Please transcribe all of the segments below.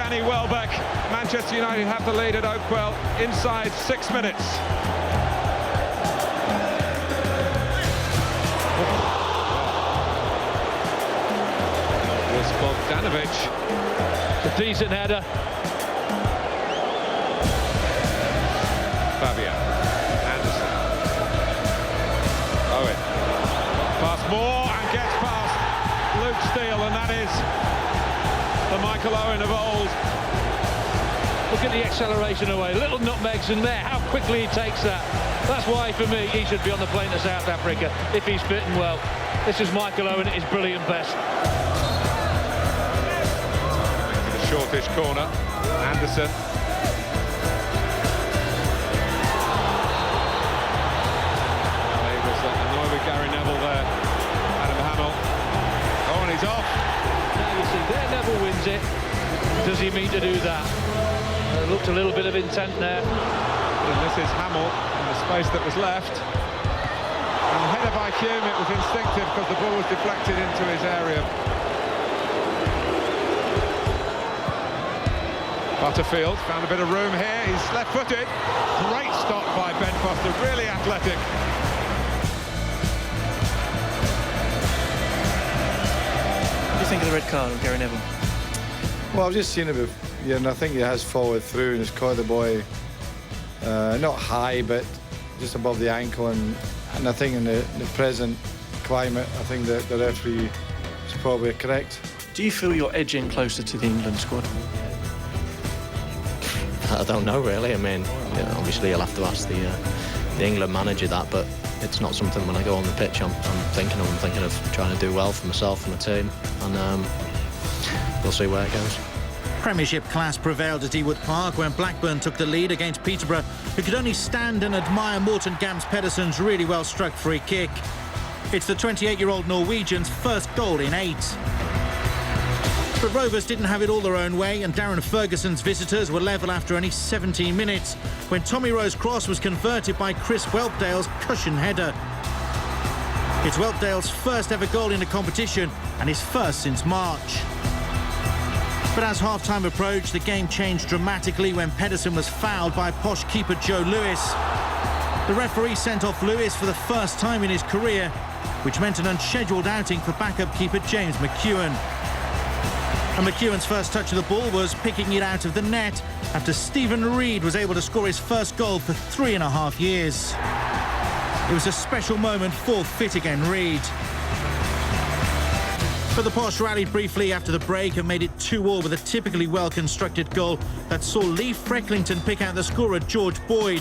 Danny Welbeck. Manchester United have the lead at Oakwell inside 6 minutes. Was Bogdanovic. It's a decent header. Fabio. Anderson. Owen. Past Moore and gets past Luke Steele, and that is the Michael Owen of old. Look at the acceleration away. Little nutmegs in there. How quickly he takes that. That's why, for me, he should be on the plane to South Africa if he's fit and well. This is Michael Owen at his brilliant best. The shortish corner. Anderson. Gary Neville there, Adam Hamill. Oh, and he's off. Now you see, there Neville wins it. Does he mean to do that? Looked a little bit of intent there. And this is Hamill in the space that was left. And header by Hume, it was instinctive because the ball was deflected into his area. Butterfield found a bit of room here. He's left-footed. Great stop by Ben Foster, really athletic. Think of the red card on Gary Neville? Well, I've just seen it before, and I think he has followed through and has caught the boy not high, but just above the ankle. And I think in the present climate, I think that the referee is probably correct. Do you feel you're edging closer to the England squad? I don't know, really. I mean, obviously you'll have to ask the England manager that, but it's not something when I go on the pitch I'm thinking of. I'm thinking of trying to do well for myself and the team, and we'll see where it goes. Premiership class prevailed at Ewood Park when Blackburn took the lead against Peterborough, who could only stand and admire Morten Gamst Pedersen's really well-struck free kick. It's the 28-year-old Norwegian's first goal in 8. But Rovers didn't have it all their own way, and Darren Ferguson's visitors were level after only 17 minutes when Tommy Rowe's cross was converted by Chris Whelpdale's cushion header. It's Whelpdale's first ever goal in the competition and his first since March. But as half-time approached, the game changed dramatically when Pedersen was fouled by posh keeper Joe Lewis. The referee sent off Lewis for the first time in his career, which meant an unscheduled outing for backup keeper James McEwen. And McEwen's first touch of the ball was picking it out of the net after Stephen Reid was able to score his first goal for 3.5 years. It was a special moment for fit-again Reid. But the Posh rallied briefly after the break and made it 2-2 with a typically well-constructed goal that saw Lee Frecklington pick out the scorer George Boyd,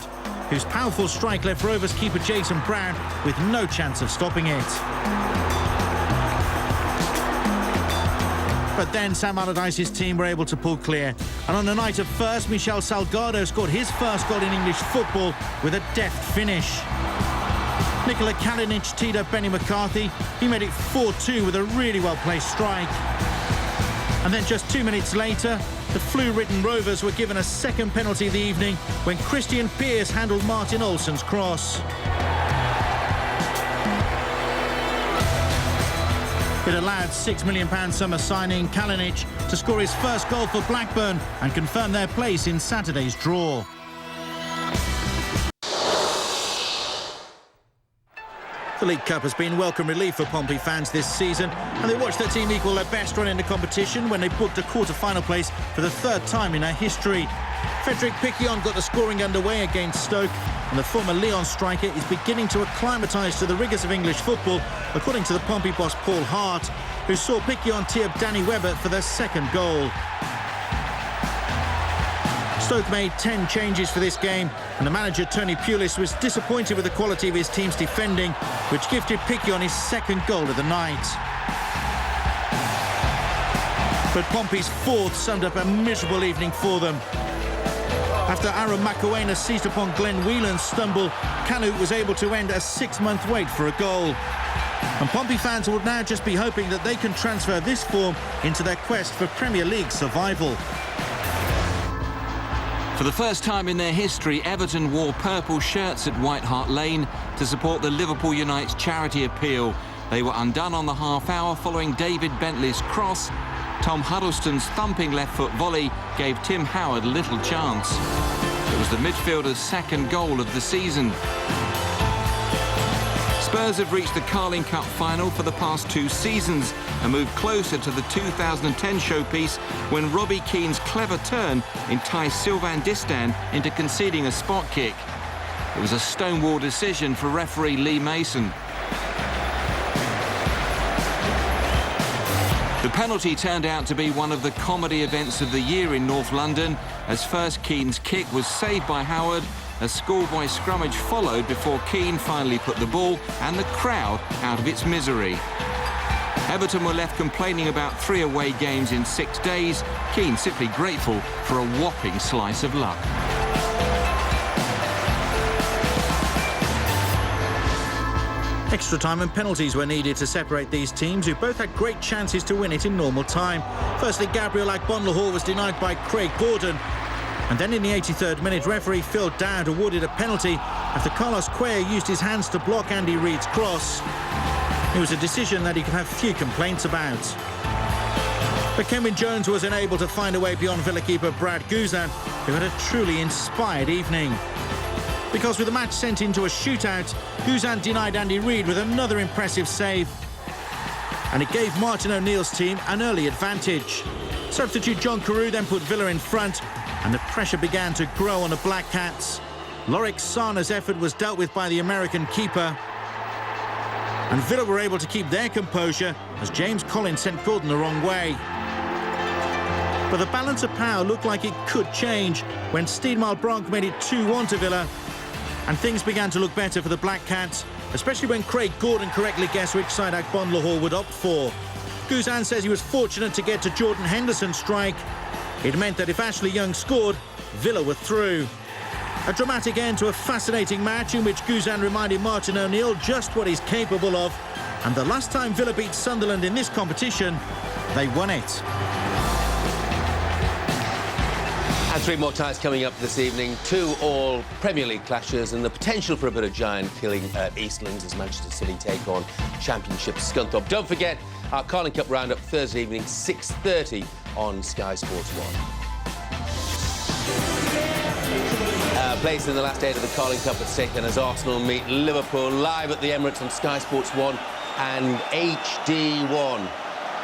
whose powerful strike left Rovers keeper Jason Brown with no chance of stopping it. But then Sam Allardyce's team were able to pull clear. And on the night of first, Michel Salgado scored his first goal in English football with a deft finish. Nikola Kalinic teed up Benny McCarthy. He made it 4-2 with a really well-placed strike. And then just 2 minutes later, the flu-ridden Rovers were given a second penalty of the evening when Christian Pearce handled Martin Olsen's cross. It allowed £6 million summer signing Kalinic to score his first goal for Blackburn and confirm their place in Saturday's draw. The League Cup has been welcome relief for Pompey fans this season, and they watched their team equal their best run in the competition when they booked a quarter-final place for the third time in their history. Frederic Piquion got the scoring underway against Stoke, and the former Lyon striker is beginning to acclimatise to the rigours of English football, according to the Pompey boss Paul Hart, who saw Piquion tee up Danny Webber for their second goal. Stoke made 10 changes for this game, and the manager Tony Pulis was disappointed with the quality of his team's defending, which gifted Piquion his second goal of the night. But Pompey's fourth summed up a miserable evening for them. After Aaron Makuena seized upon Glenn Whelan's stumble, Canute was able to end a 6-month wait for a goal. And Pompey fans will now just be hoping that they can transfer this form into their quest for Premier League survival. For the first time in their history, Everton wore purple shirts at White Hart Lane to support the Liverpool United's charity appeal. They were undone on the half-hour following David Bentley's cross, Tom Huddlestone's thumping left-foot volley gave Tim Howard little chance. It was the midfielder's second goal of the season. Spurs have reached the Carling Cup final for the past 2 seasons and moved closer to the 2010 showpiece when Robbie Keane's clever turn enticed Sylvain Distin into conceding a spot kick. It was a stonewall decision for referee Lee Mason. The penalty turned out to be one of the comedy events of the year in North London, as first Keane's kick was saved by Howard. A schoolboy scrummage followed before Keane finally put the ball and the crowd out of its misery. Everton were left complaining about 3 away games in 6 days. Keane simply grateful for a whopping slice of luck. Extra time and penalties were needed to separate these teams, who both had great chances to win it in normal time. Firstly, Gabriel Agbonlahor was denied by Craig Gordon. And then in the 83rd minute, referee Phil Dowd awarded a penalty after Carlos Cuellar used his hands to block Andy Reid's cross. It was a decision that he could have few complaints about. But Kenwyne Jones was unable to find a way beyond Villa keeper Brad Guzan, who had a truly inspired evening. Because with the match sent into a shootout, Guzan denied Andy Reid with another impressive save. And it gave Martin O'Neill's team an early advantage. Substitute John Carew then put Villa in front, and the pressure began to grow on the Black Cats. Lorik Sana's effort was dealt with by the American keeper. And Villa were able to keep their composure as James Collins sent Gordon the wrong way. But the balance of power looked like it could change when Steedmal Bronk made it 2-1 to Villa. And things began to look better for the Black Cats, especially when Craig Gordon correctly guessed which side Agbonlahor would opt for. Guzan says he was fortunate to get to Jordan Henderson's strike. It meant that if Ashley Young scored, Villa were through. A dramatic end to a fascinating match in which Guzan reminded Martin O'Neill just what he's capable of. And the last time Villa beat Sunderland in this competition, they won it. And 3 more ties coming up this evening. 2 all Premier League clashes and the potential for a bit of giant killing at Eastlands as Manchester City take on Championship Scunthorpe. Don't forget our Carling Cup roundup Thursday evening, 6:30 on Sky Sports 1. Placed in the last 8 of the Carling Cup at stake then as Arsenal meet Liverpool live at the Emirates on Sky Sports 1 and HD1.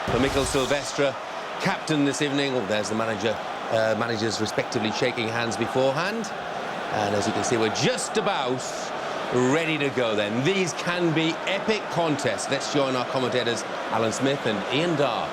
For Mikel Silvestre, captain this evening. Oh, there's the managers respectively shaking hands beforehand. And as you can see, we're just about ready to go then. These can be epic contests. Let's join our commentators, Alan Smith and Ian Darr.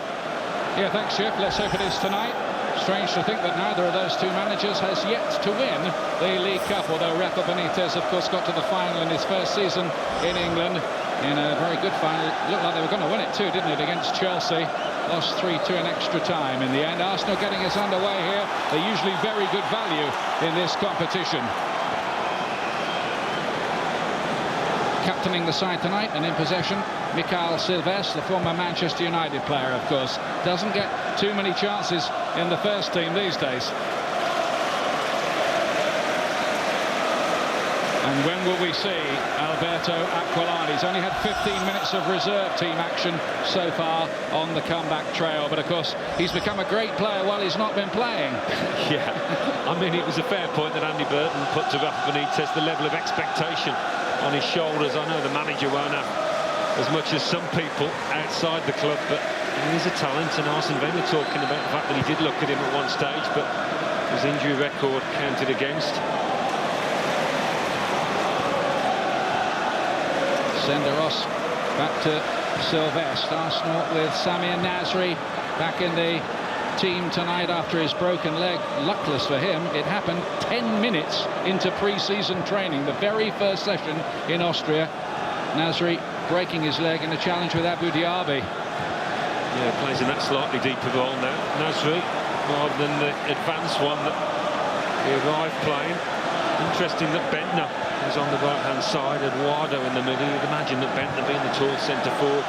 Yeah, thanks, Jeff. Let's hope it is tonight. Strange to think that neither of those 2 managers has yet to win the League Cup, although Rafa Benitez, of course, got to the final in his first season in England in a very good final. It looked like they were going to win it too, didn't it, against Chelsea. Lost 3-2 in extra time in the end. Arsenal getting us underway here. They're usually very good value in this competition. Captaining the side tonight and in possession, Mikel Silvestre, the former Manchester United player, of course. Doesn't get too many chances in the first team these days. And when will we see Alberto Aquilani? He's only had 15 minutes of reserve team action so far on the comeback trail. But, of course, he's become a great player while he's not been playing. Yeah, I mean, it was a fair point that Andy Burton put to Rafa Benitez, the level of expectation on his shoulders. I know the manager won't have as much as some people outside the club, but he is a talent, and Arsene Wenger talking about the fact that he did look at him at one stage, but his injury record counted against. Senderos back to Silvestre. Arsenal with Samir Nasri back in the team tonight after his broken leg. Luckless for him, it happened 10 minutes into pre-season training, the very first session in Austria. Nasri breaking his leg in a challenge with Abu Dhabi. Yeah, plays in that slightly deeper role now, Nasri, rather than the advanced one that he arrived playing. Interesting that Bentner is on the right-hand side and Wado in the middle. You'd imagine that Bentner, being the tall centre-forward,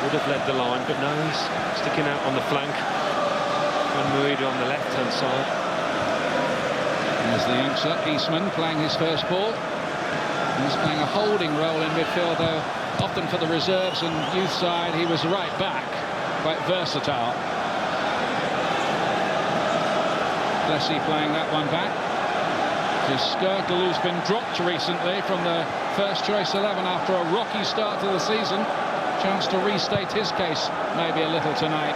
would have led the line, but no, he's sticking out on the flank. And Mourinho on the left-hand side. There's the youngster, Eastman, playing his first ball. He's playing a holding role in midfield, though, often for the reserves and youth side. He was right back, quite versatile. Plessy playing that one back to Skirtle, who's been dropped recently from the first choice 11 after a rocky start to the season. Chance to restate his case maybe a little tonight.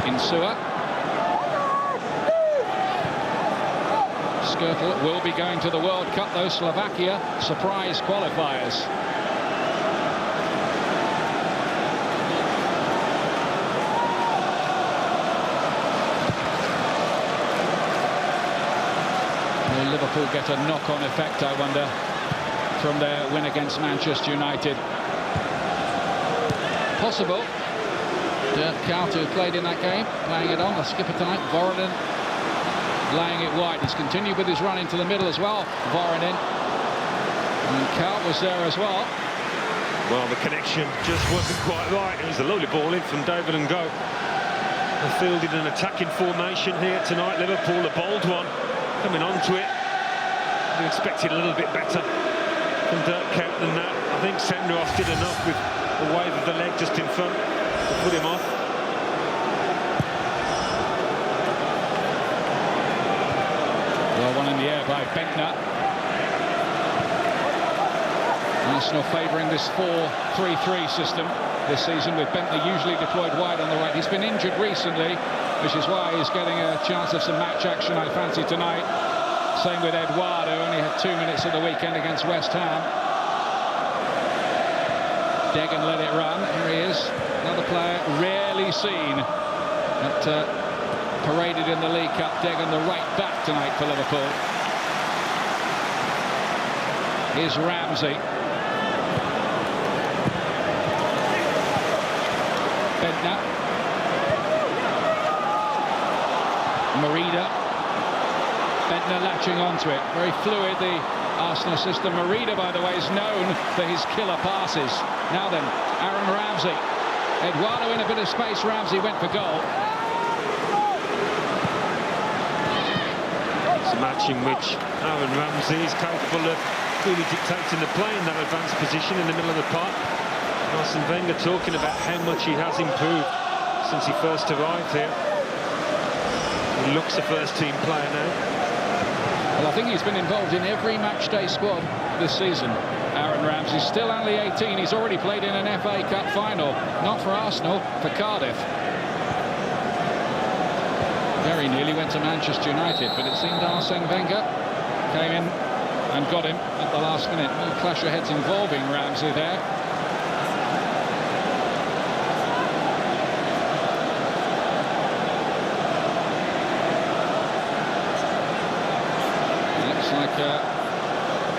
Insua. Skirtle will be going to the World Cup, though. Slovakia surprise qualifiers. Will Liverpool get a knock-on effect, I wonder, from their win against Manchester United? Possible. Dirk Kuyt, who played in that game, playing it on, the skipper tonight. Voronin laying it wide. He's continued with his run into the middle as well. Voronin. And Kuyt was there as well. Well, the connection just wasn't quite right. It was a lovely ball in from David and Go. They fielded an attacking formation here tonight. Liverpool, a bold one, coming onto it. We expected a little bit better from Dirk Kuyt than that. I think Senderos did enough with the wave of the leg just in front to put him off. Well, one in the air by Bentner. Arsenal favouring this 4-3-3 system this season, with Bentner usually deployed wide on the right. He's been injured recently, which is why he's getting a chance of some match action, I fancy, tonight. Same with Eduardo, only had 2 minutes at the weekend against West Ham. Degan let it run. Here he is, another player rarely seen, but paraded in the League Cup. Degan, the right back tonight for Liverpool. Here's Ramsey. Bentner. Merida. Bentner latching onto it. Very fluid, the Arsenal system. Merida, by the way, is known for his killer passes. Now then, Aaron Ramsey. Eduardo in a bit of space. Ramsey went for goal. It's a match in which Aaron Ramsey is capable of really dictating the play in that advanced position in the middle of the park. Arsene Wenger talking about how much he has improved since he first arrived here. He looks a first-team player now. Well, I think he's been involved in every matchday squad this season. Aaron Ramsey, still only 18. He's already played in an FA Cup final. Not for Arsenal, for Cardiff. Very nearly went to Manchester United, but it seemed Arsene Wenger came in and got him at the last minute. No clash of heads involving Ramsey there.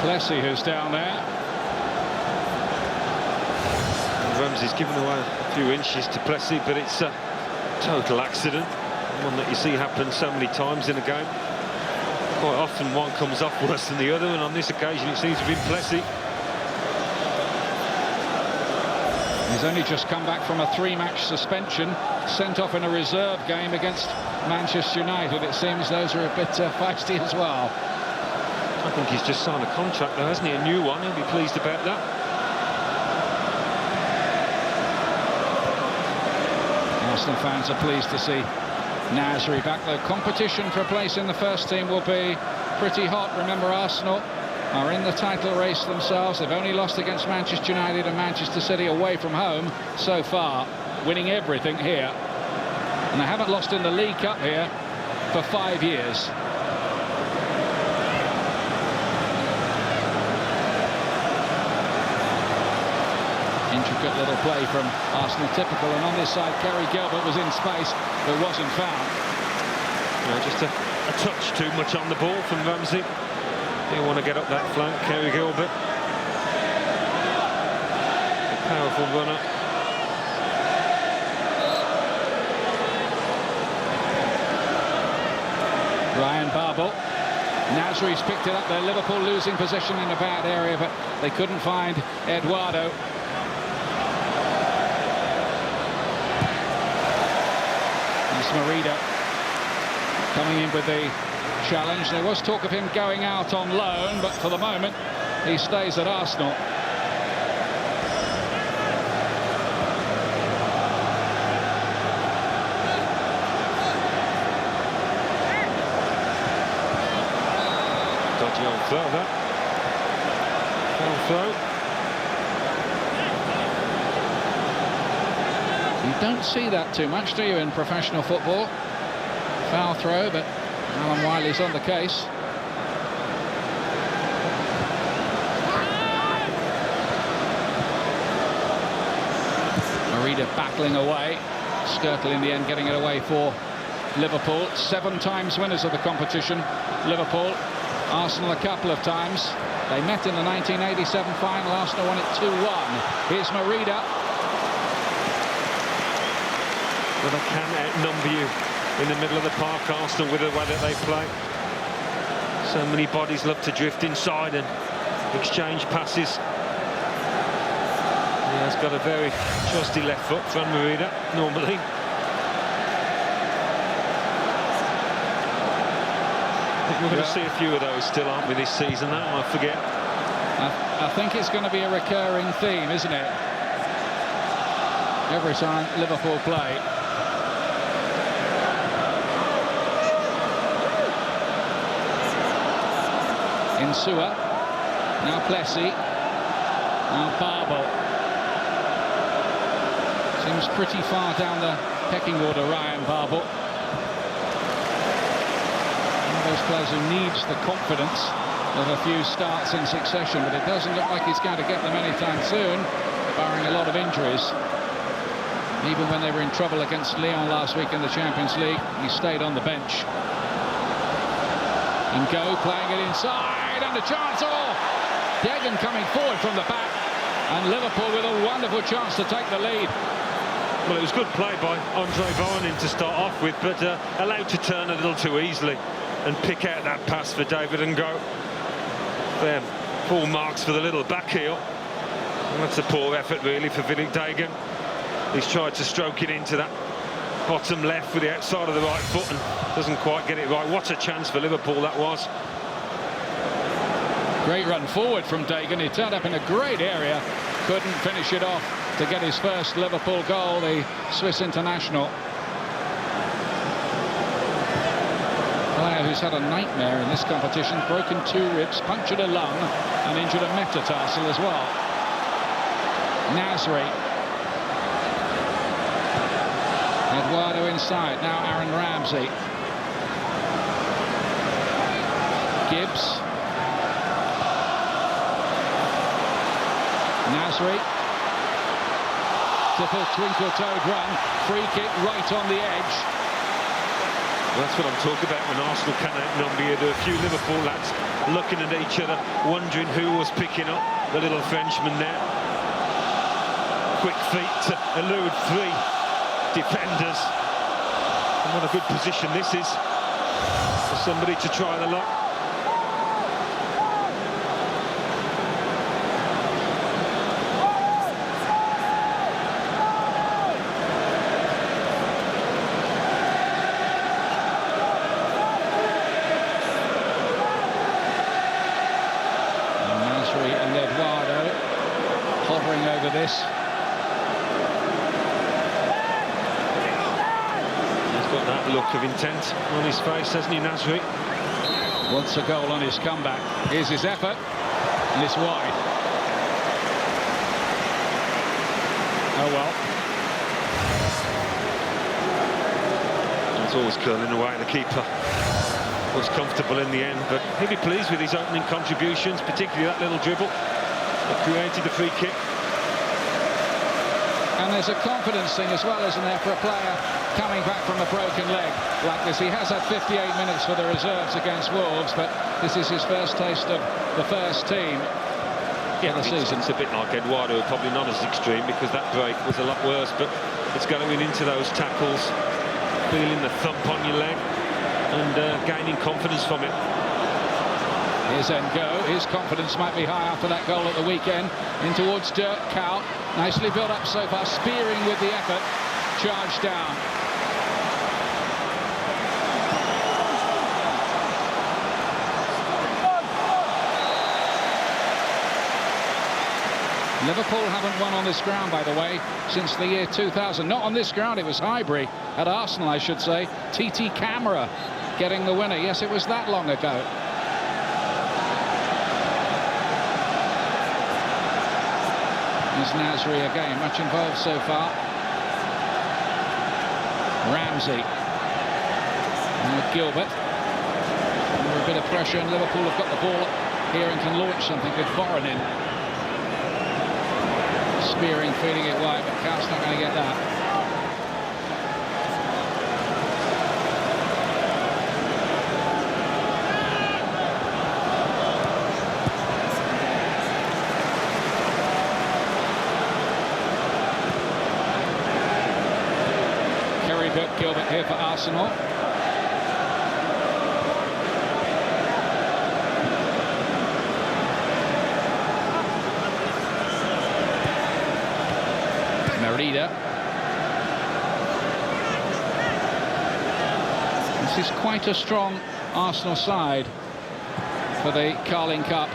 Plessy, who's down there. Ramsey's given away a few inches to Plessy, but it's a total accident. One that you see happen so many times in a game. Quite often one comes off worse than the other, and on this occasion it seems to have been Plessy. He's only just come back from a 3-match suspension, sent off in a reserve game against Manchester United. It seems those are a bit feisty as well. I think he's just signed a contract though, hasn't he? A new one. He'll be pleased about that. Arsenal fans are pleased to see Nasri back. The competition for a place in the first team will be pretty hot. Remember, Arsenal are in the title race themselves. They've only lost against Manchester United and Manchester City away from home so far, winning everything here. And they haven't lost in the League Cup here for 5 years. Intricate little play from Arsenal, typical, and on this side Kerry Gilbert was in space but wasn't found. Just a touch too much on the ball from Ramsey. Didn't want to get up that flank. Kerry Gilbert, a powerful runner. Ryan Babel. Nasri's picked it up there. Liverpool losing possession in a bad area, but they couldn't find Eduardo. Merida coming in with the challenge. There was talk of him going out on loan, but for the moment he stays at Arsenal. Dodgy old throw, that. Foul throw. You don't see that too much, do you, in professional football? Foul throw, but Alan Wiley's on the case. Marida battling away. Skirtle in the end getting it away for Liverpool. 7 times winners of the competition. Liverpool, Arsenal a couple of times. They met in the 1987 final. Arsenal won it 2-1. Here's Marida. Well, they can outnumber you in the middle of the park, Arsenal, with the way that they play. So many bodies love to drift inside and exchange passes. He has got a very trusty left foot, Fran Marida, normally. I think we're going to see a few of those still, aren't we, this season, now? I forget. I think it's going to be a recurring theme, isn't it? Every time Liverpool play. Insua, now Plessy, now Barbel. Seems pretty far down the pecking order, Ryan Barbel. One of those players who needs the confidence of a few starts in succession, but it doesn't look like he's going to get them anytime soon, barring a lot of injuries. Even when they were in trouble against Lyon last week in the Champions League, he stayed on the bench. And Go playing it inside, and a chance. Oh, Degan coming forward from the back, and Liverpool with a wonderful chance to take the lead. Well, it was good play by Andre Voronine to start off with, but allowed to turn a little too easily and pick out that pass for David and Go. There, full marks for the little back heel. And that's a poor effort, really, for Villic Degan. He's tried to stroke it into that bottom left with the outside of the right foot and doesn't quite get it right. What a chance for Liverpool that was. Great run forward from Degan. He turned up in a great area, couldn't finish it off to get his first Liverpool goal, the Swiss international. Player who's had a nightmare in this competition, broken 2 ribs, punctured a lung and injured a metatarsal as well. Nasri. Eduardo inside, now Aaron Ramsey. Gibbs. Nasri. Tipple twinkle-toed run, free kick right on the edge. Well, that's what I'm talking about when Arsenal can outnumber you. There are a few Liverpool lads looking at each other, wondering who was picking up the little Frenchman there. Quick feet to elude 3 defenders. And what a good position this is for somebody to try the lock. And Eduardo hovering over this. He's got that look of intent on his face, hasn't he, Nasri? Wants a goal on his comeback. Here's his effort, and it's wide. Oh well. It's always curling away. The keeper was comfortable in the end, but he'll be pleased with his opening contributions, particularly that little dribble that created the free kick. And there's a confidence thing as well, isn't there, for a player coming back from a broken leg like this. He has had 58 minutes for the reserves against Wolves, but this is his first taste of the first team for the season. It's a bit like Eduardo, probably not as extreme because that break was a lot worse, but it's going into those tackles, feeling the thump on your leg and gaining confidence from it. Here's Ngo. His confidence might be high after that goal at the weekend. In towards Dirk Kuyt. Nicely built up so far. Spearing with the effort. Charged down. Liverpool haven't won on this ground, by the way, since the year 2000. Not on this ground, it was Highbury. At Arsenal, I should say. TT Camera getting the winner. Yes, it was that long ago. Here's Nasri again, much involved so far. Ramsey. Now Gilbert. Under a bit of pressure, and Liverpool have got the ball here and can launch something with Voronin. Spearing, feeding it wide, but Kaut's not going to get that. Gilbert here for Arsenal. Merida. This is quite a strong Arsenal side for the Carling Cup.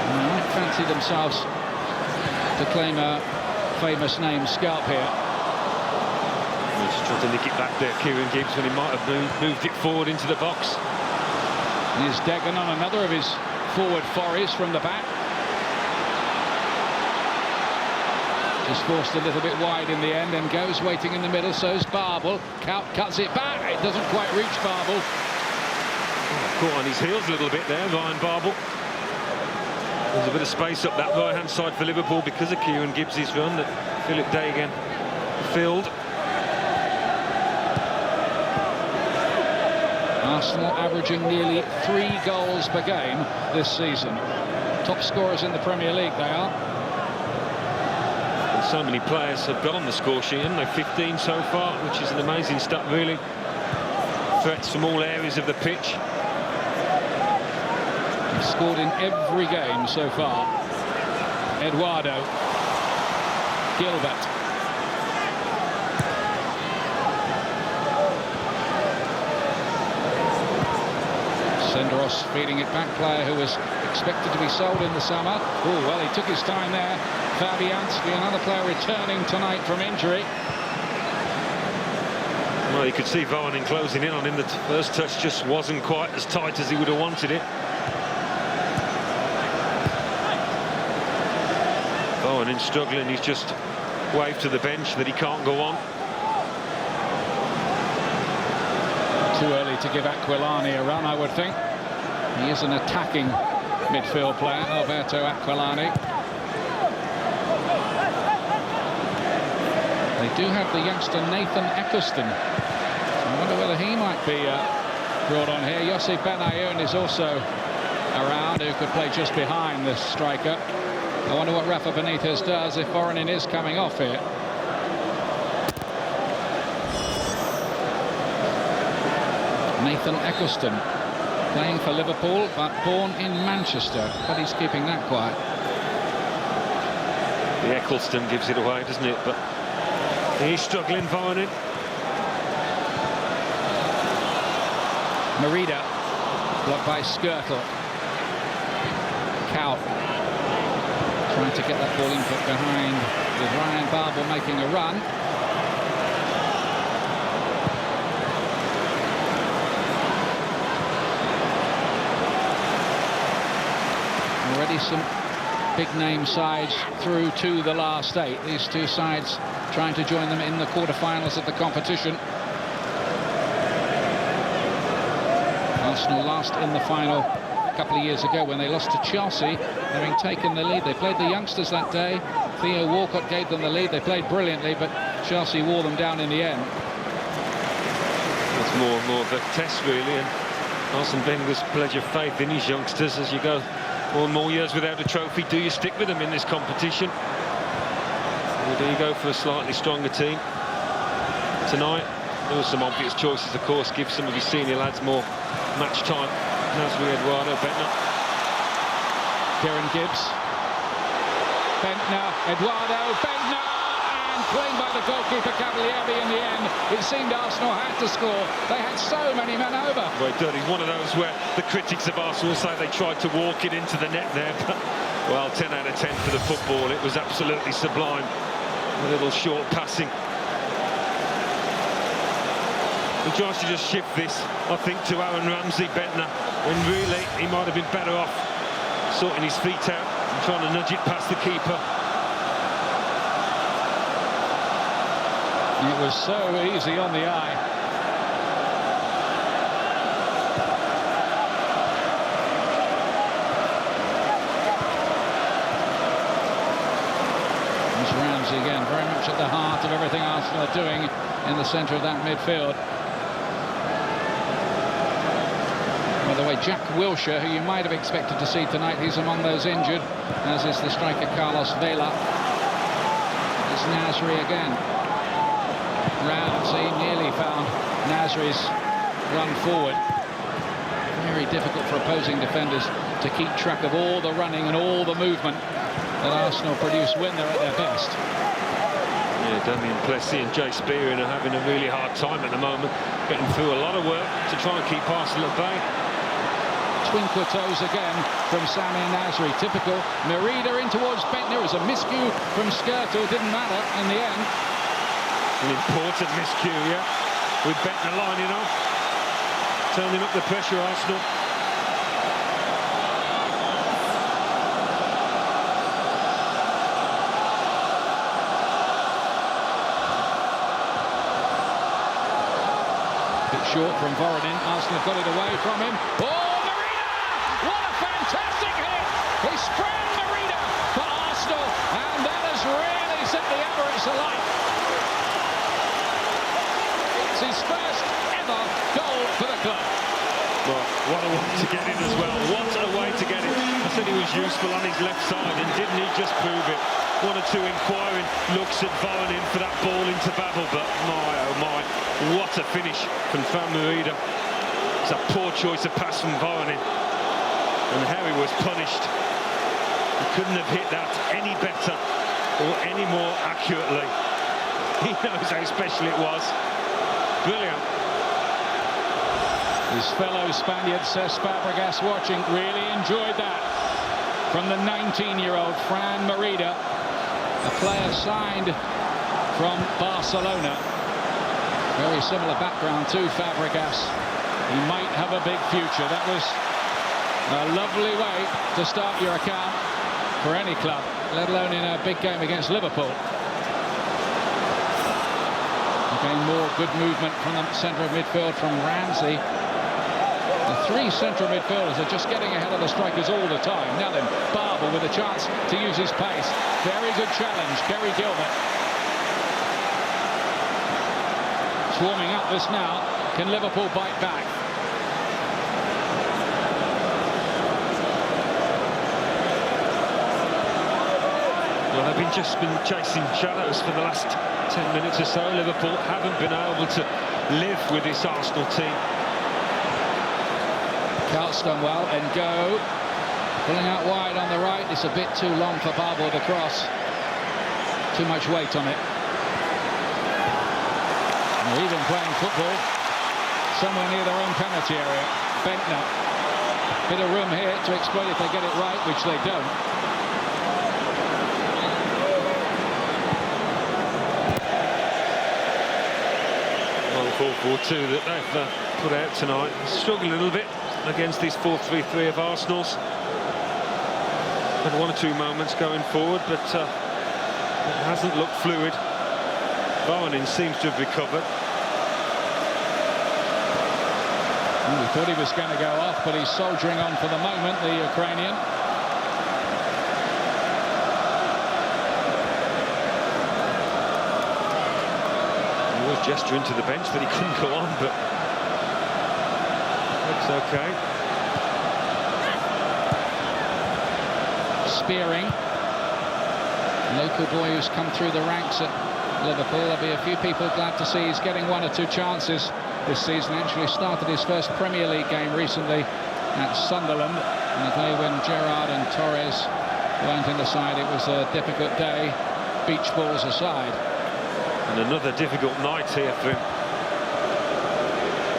They might fancy themselves to claim a famous name scalp here. He's trying to nick it back there, Kieran Gibbs, when he might have moved it forward into the box. Here's Degan on another of his forward forays from the back. Just forced a little bit wide in the end and goes waiting in the middle, so's Barbel. Kaut cuts it back, it doesn't quite reach Barbel. Caught on his heels a little bit there, Ryan Barbel. There's a bit of space up that right-hand side for Liverpool because of Kieran Gibbs' run that Philip Degan filled. Arsenal averaging nearly 3 goals per game this season. Top scorers in the Premier League, they are. And so many players have got on the score sheet, haven't they? 15 so far, which is an amazing stat, really. Threats from all areas of the pitch. He's scored in every game so far. Eduardo. Gilbert. Senderos feeding it back, player who was expected to be sold in the summer. Oh, well, he took his time there. Fabianski, another player returning tonight from injury. Well, you could see Voronin closing in on him. The first touch just wasn't quite as tight as he would have wanted it. Voronin struggling. He's just waved to the bench that he can't go on. Too early to give Aquilani a run, I would think. He is an attacking midfield player, Alberto Aquilani. They do have the youngster Nathan Eccleston. I wonder whether he might be brought on here. Yossi Benayoun is also around, who could play just behind this striker. I wonder what Rafa Benitez does if Voronin is coming off here. Nathan Eccleston, playing for Liverpool, but born in Manchester, but he's keeping that quiet. The Eccleston gives it away, doesn't it? But he's struggling, Voronin. Merida, blocked by Skirtle. Kaut trying to get that ball in behind, with Ryan Barbel making a run. Already some big-name sides through to the last 8. These two sides trying to join them in the quarter-finals of the competition. Arsenal last in the final a couple of years ago when they lost to Chelsea, having taken the lead. They played the youngsters that day. Theo Walcott gave them the lead. They played brilliantly, but Chelsea wore them down in the end. It's more and more of a test, really, and Arsene Wenger's pledge of faith in his youngsters as you go more and more years without a trophy. Do you stick with them in this competition, or do you go for a slightly stronger team? Tonight there were some obvious choices, of course. Give some of his senior lads more match time. Nasri, Eduardo, Bentner. Kieran Gibbs. Bentner, Eduardo, Bentner, and claimed by the goalkeeper Cavalieri in the end. It seemed Arsenal had to score. They had so many men over. Well done. He's one of those where the critics of Arsenal say they tried to walk it into the net there, but, well, 10 out of 10 for the football. It was absolutely sublime. A little short passing. He tries to just shift this, I think, to Aaron Ramsey, Bentner, when really he might have been better off sorting his feet out and trying to nudge it past the keeper. It was so easy on the eye. There's Ramsey again, very much at the heart of everything Arsenal are doing in the centre of that midfield. By the way, Jack Wilshere, who you might have expected to see tonight, he's among those injured, as is the striker Carlos Vela. It's Nasri again. Ramsey nearly found Nasri's run forward. Very difficult for opposing defenders to keep track of all the running and all the movement that Arsenal produce when they're at their best. Yeah, Damien Plessis and Jay Spearing are having a really hard time at the moment, getting through a lot of work to try and keep Arsenal at bay. Twinkler toes again from Samir Nasri. Typical. Merida in towards Bentner. It was a miscue from Skirtle. Didn't matter in the end. An important miscue, yeah, with Bentner lining up, turning up the pressure, Arsenal. Bit short from Voronin. Arsenal got it away from him. Oh, Merida! What a fantastic hit! He sprang Merida for Arsenal, and that has really set the Emirates alight. It's his first ever goal for the club. Well, what a way to get in as well. What a way to get in. I said he was useful on his left side, and didn't he just prove it? One or two inquiring looks at Voronin for that ball into Babel, but my, oh my, what a finish from Fran Merida. It's a poor choice of pass from Voronin, and Harry was punished. He couldn't have hit that any better or any more accurately. He knows how special it was. Brilliant. His fellow Spaniard, Cesc Fabregas, watching, really enjoyed that. From the 19-year-old Fran Merida, a player signed from Barcelona. Very similar background to Fabregas. He might have a big future. That was a lovely way to start your account for any club, let alone in a big game against Liverpool. Again, more good movement from the centre of midfield from Ramsey. The three central midfielders are just getting ahead of the strikers all the time. Now then, Babel with a chance to use his pace. Very good challenge, Gary Gilbert. Swarming up this now. Can Liverpool bite back? Well, they've just been chasing shadows for the last 10 minutes or so. Liverpool haven't been able to live with this Arsenal team. Stonewall and go. Pulling out wide on the right. It's a bit too long for Babel to cross. Too much weight on it. They're even playing football somewhere near their own penalty area. Bentner. Bit of room here to exploit if they get it right, which they don't. Well, 4-4-2 that they've put out tonight. Struggled a little bit against this 4-3-3 of Arsenal's. Had one or two moments going forward, but it hasn't looked fluid. Voronin seems to have recovered. We thought he was going to go off, but he's soldiering on for the moment, the Ukrainian. He was gesturing to the bench that he couldn't go on, but looks okay. Spearing. Local boy who's come through the ranks at Liverpool. There'll be a few people glad to see he's getting one or two chances this season. Actually started his first Premier League game recently at Sunderland, on the day when Gerrard and Torres weren't in the side. It was a difficult day, beach balls aside. And another difficult night here for him.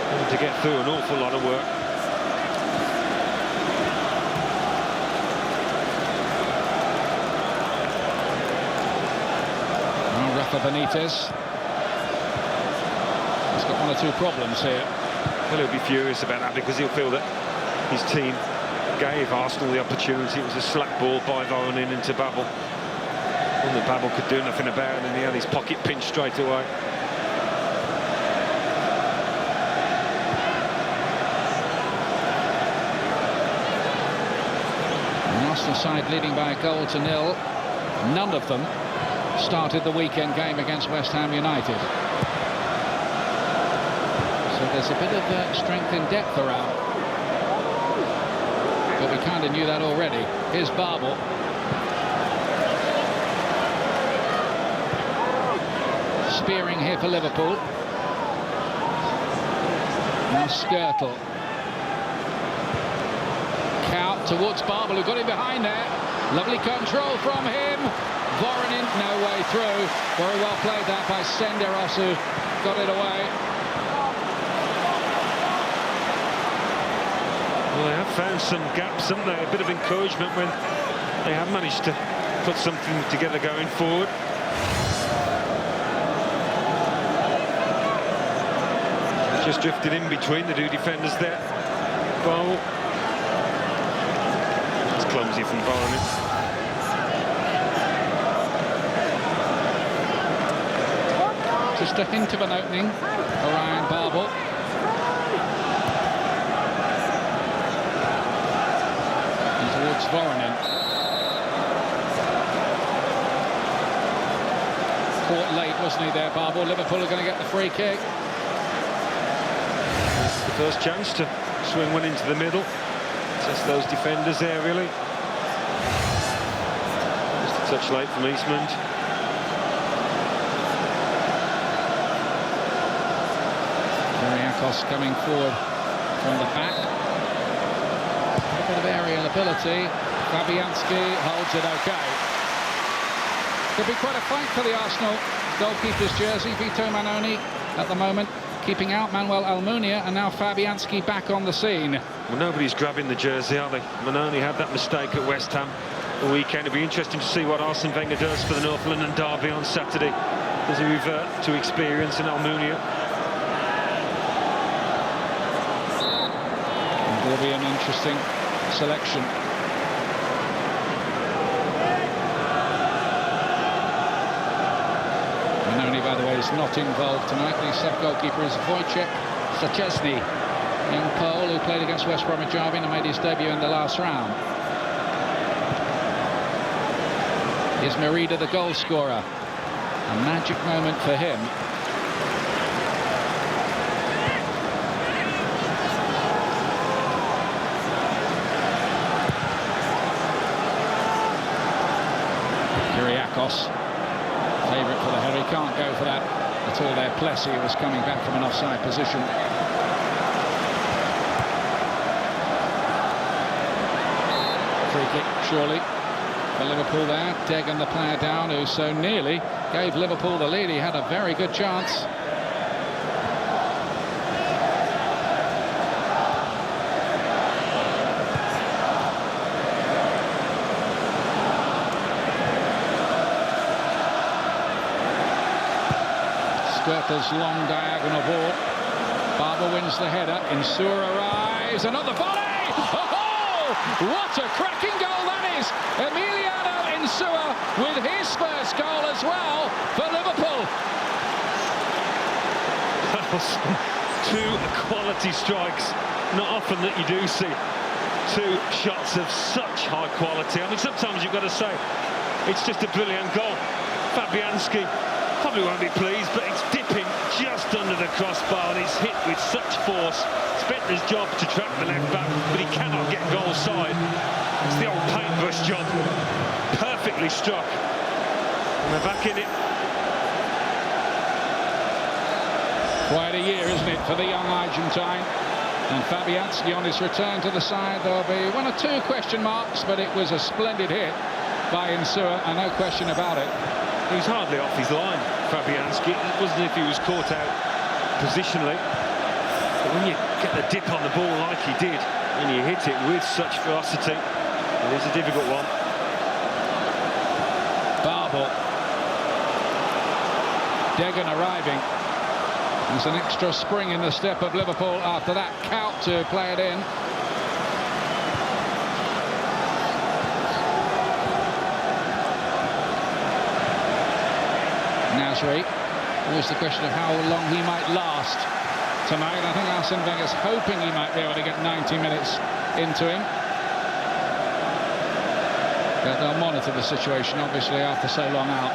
Having to get through an awful lot of work. Well, Rafa Benitez. He's got one or two problems here. Well, he'll be furious about that because he'll feel that his team gave Arsenal the opportunity. It was a slack ball by Voronin into Babel. One that Babel could do nothing about, and he had his pocket pinched straight away. The Arsenal side leading by a goal to nil. None of them started the weekend game against West Ham United. So there's a bit of strength in depth around. But we kind of knew that already. Here's Babel. Spearing here for Liverpool. Now Skirtle. Out towards Babel, who got him behind there. Lovely control from him. Voronin, no way through. Very well played that by Senderos, who got it away. Well, they have found some gaps, haven't they? A bit of encouragement when they have managed to put something together going forward. Just drifted in between the two defenders there. Babel. Clumsy from Voronin. Just a hint of an opening for Ryan Babel. And towards Voronin. Caught late, wasn't he there, Babel? Liverpool are going to get the free kick. It's the first chance to swing one into the middle. Just those defenders there, really. Just a touch late from Eastman. Kyriakos coming forward from the back. A bit of aerial ability. Fabianski holds it okay. Could be quite a fight for the Arsenal goalkeeper's jersey. Vito Manoni at the moment keeping out Manuel Almunia, and now Fabianski back on the scene. Well, nobody's grabbing the jersey, are they? Manoni had that mistake at West Ham the weekend. It'll be interesting to see what Arsene Wenger does for the North London derby on Saturday. Does he revert to experience in Almunia? It will be an interesting selection. Manoni, by the way, is not involved tonight. The sub-goalkeeper is Wojciech Szczesny, young Pole who played against West Bromwich Albion and made his debut in the last round. Here's Merida, the goal scorer. A magic moment for him. Kyriakos, favourite for the header. He can't go for that at all there. Plessy was coming back from an offside position. Free kick, surely, for Liverpool there. Degan, the player down, who so nearly gave Liverpool the lead. He had a very good chance. Skirtle's long diagonal ball. Barber wins the header. Insua arrives. Another volley! Oh, what a cracking goal that is! Emiliano Insua with his first goal as well for Liverpool. That was two quality strikes. Not often that you do see two shots of such high quality. I mean, sometimes you've got to say it's just a brilliant goal. Fabianski probably won't be pleased, but it's dipping just under the crossbar and it's hit with such force. It's Bentner's job to track the left back, but he cannot get goal side. It's the old paintbrush job. Perfectly struck. And they're back in it. Quite a year, isn't it, for the young Argentine? And Fabianski on his return to the side. There'll be one or two question marks, but it was a splendid hit by Insua, and no question about it. He's hardly off his line, Fabianski. It wasn't as if he was caught out positionally. But when you get the dip on the ball like he did, and you hit it with such ferocity, it is a difficult one. Babel. Degan arriving. There's an extra spring in the step of Liverpool after that. Count to play it in. Nasri. Always the question of how long he might last tonight. I think Arsene Wenger's hoping he might be able to get 90 minutes into him. But they'll monitor the situation, obviously, after so long out.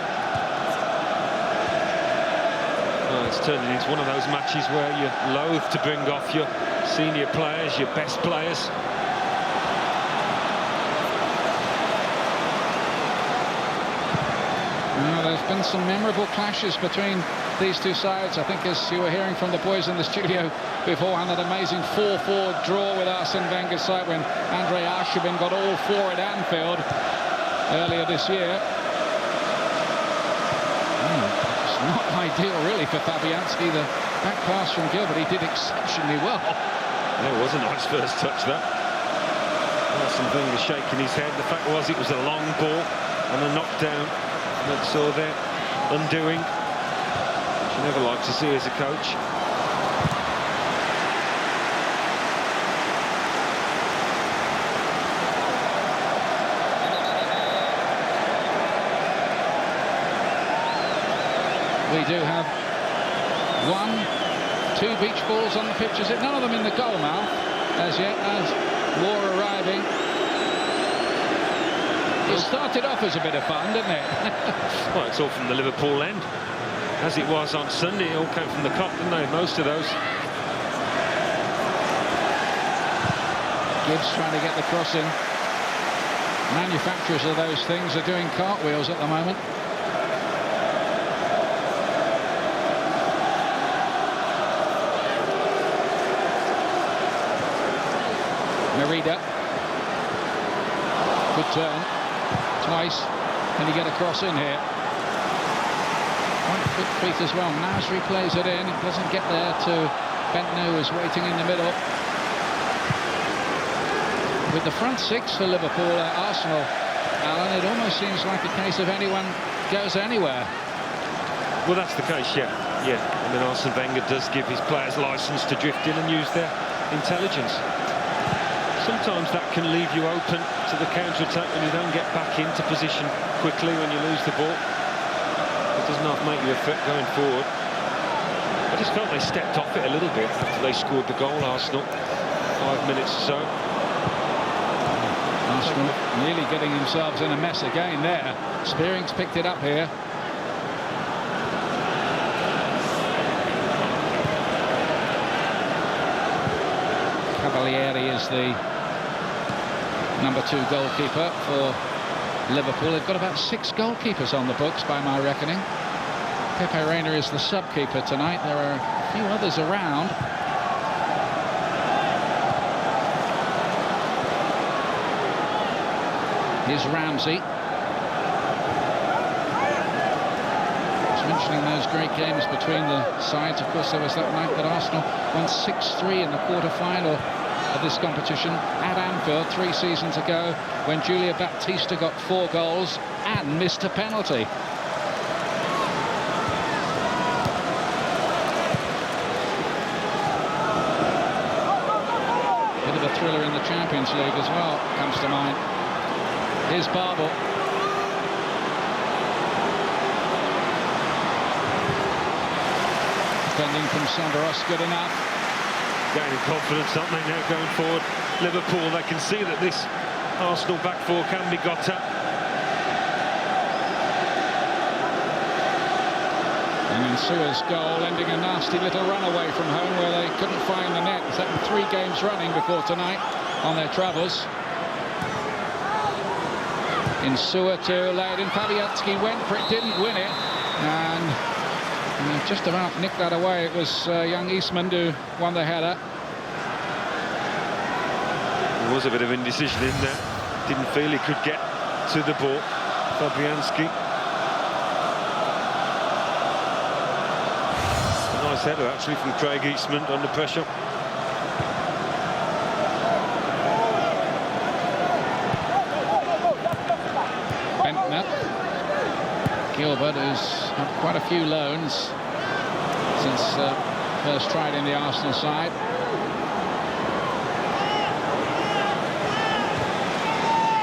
Well, it's turning into one of those matches where you're loath to bring off your senior players, your best players. There's been some memorable clashes between these two sides. I think, as you were hearing from the boys in the studio beforehand, that amazing 4-4 draw with Arsene Wenger's side when Andre Arshavin got all four at Anfield earlier this year. It's not ideal, really, for Fabianski. The back pass from Gilbert, he did exceptionally well. That was a nice first touch, that. Arsene Wenger shaking his head. The fact was, it was a long ball and a knockdown that saw their undoing, which you never like to see as a coach. We do have 2 beach balls on the pitch. Is it? None of them in the goal mouth as yet, as more arriving. It started off as a bit of fun, didn't it? Well, it's all from the Liverpool end, as it was on Sunday. It all came from the Kop, didn't they? Most of those. Gibbs trying to get the cross in. Manufacturers of those things are doing cartwheels at the moment. Merida. Good turn. Twice. Can he get a cross in here? Quite quick feet as well. Nasri plays it in. It doesn't get there to Bentner, who's waiting in the middle. With the front six for Liverpool at Arsenal, Alan, it almost seems like a case of anyone goes anywhere. Well, that's the case, yeah. I mean, Arsene Wenger does give his players license to drift in and use their intelligence. Sometimes that can leave you open to the counter-attack when you don't get back into position quickly when you lose the ball. It doesn't half make you a threat going forward. I just felt they stepped off it a little bit after they scored the goal, Arsenal. 5 minutes or so. Arsenal nearly getting themselves in a mess again there. Spearing's picked it up here. Cavalieri is the number 2 goalkeeper for Liverpool. They've got about 6 goalkeepers on the books by my reckoning. Pepe Reina is the sub-keeper tonight. There are a few others around. Here's Ramsey. Just mentioning those great games between the sides. Of course, there was that night that Arsenal won 6-3 in the quarter-final of this competition at Anfield 3 seasons ago, when Julia Baptista got 4 goals and missed a penalty. Bit of a thriller in the Champions League as well comes to mind. Here's Babel. Defending from Sandaros, good enough. Gaining confidence, aren't they, now going forward? Liverpool, they can see that this Arsenal back four can be got at. And Insua's goal ending a nasty little run away from home where they couldn't find the net. It's happened 3 games running before tonight on their travels. Insua to lay it in. Fabianski went for it, didn't win it, and just about nicked that away. It was young Eastman who won the header. There was a bit of indecision in there. Didn't feel he could get to the ball. Fabianski. A nice header actually from Craig Eastman under pressure. Gilbert, who's had quite a few loans since first tried in the Arsenal side.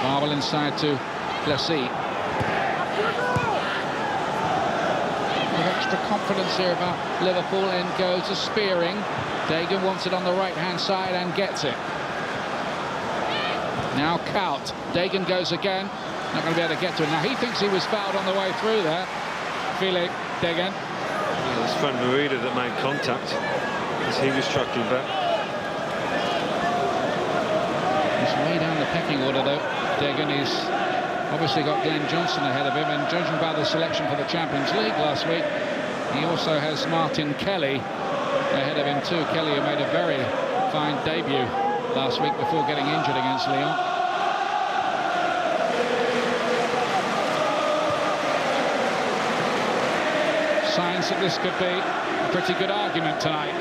Babel inside to Plessis. extra confidence here about Liverpool. In goes a spearing. Dagan wants it on the right-hand side and gets it. Now Kaut. Dagan goes again. Not going to be able to get to it. Now he thinks he was fouled on the way through there. Philippe Dagan. Yeah, it was Fran Merida that made contact as he was tracking back. He's way down the pecking order though. Dagan is obviously got Glenn Johnson ahead of him, and judging by the selection for the Champions League last week, he also has Martin Kelly ahead of him too. Kelly, who made a very fine debut last week before getting injured against Lyon. Signs that this could be a pretty good argument tonight.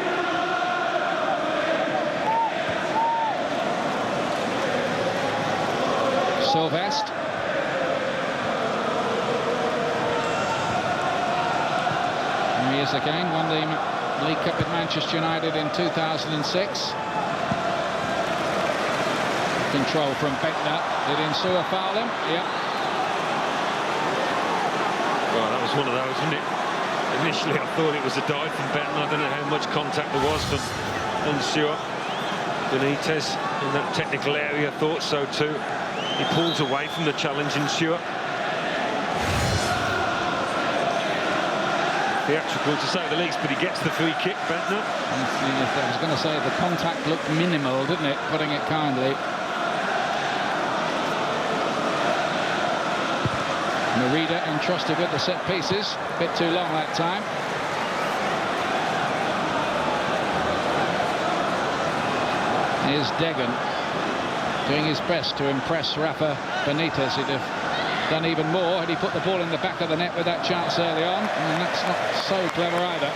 Sylvestre. There he is again, won the League Cup with Manchester United in 2006. Control from Bentner. Did Insua foul him? Yeah. Well, that was one of those, wasn't it? Initially, I thought it was a dive from Bentner. I don't know how much contact there was from Insua. Benitez in that technical area thought so too. He pulls away from the challenge, Insua. Theatrical to say the least, but he gets the free kick, Bentner. I was going to say the contact looked minimal, didn't it? Putting it kindly. Merida entrusted with the set pieces. A bit too long that time. Here's Dagan doing his best to impress Rafa Benitez. He'd have done even more had he put the ball in the back of the net with that chance early on, and that's not so clever either.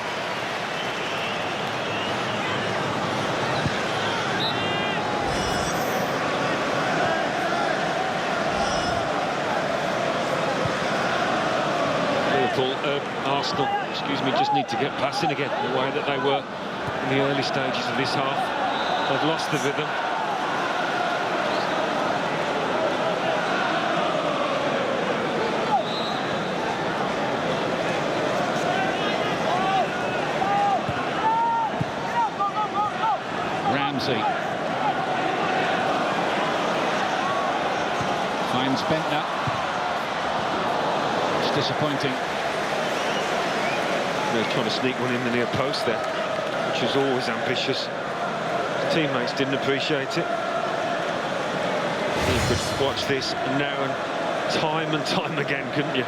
Arsenal, excuse me, just need to get passing again the way that they were in the early stages of this half. They've lost the rhythm. Ramsey finds Bentner. It's disappointing. They're trying to sneak one in the near post there, which is always ambitious. His teammates didn't appreciate it. You could watch this now and time again, couldn't you?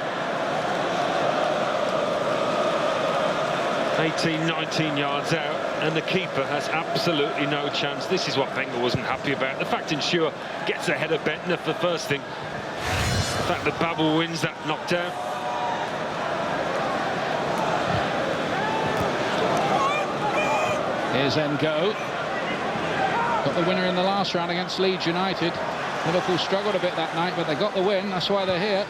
18, 19 yards out, and the keeper has absolutely no chance. This is what Wenger wasn't happy about. The fact Insua gets ahead of Bentner for the first thing. The fact that Babel wins that knockdown. Here's Ngo. Got the winner in the last round against Leeds United. Liverpool struggled a bit that night, but they got the win. That's why they're here.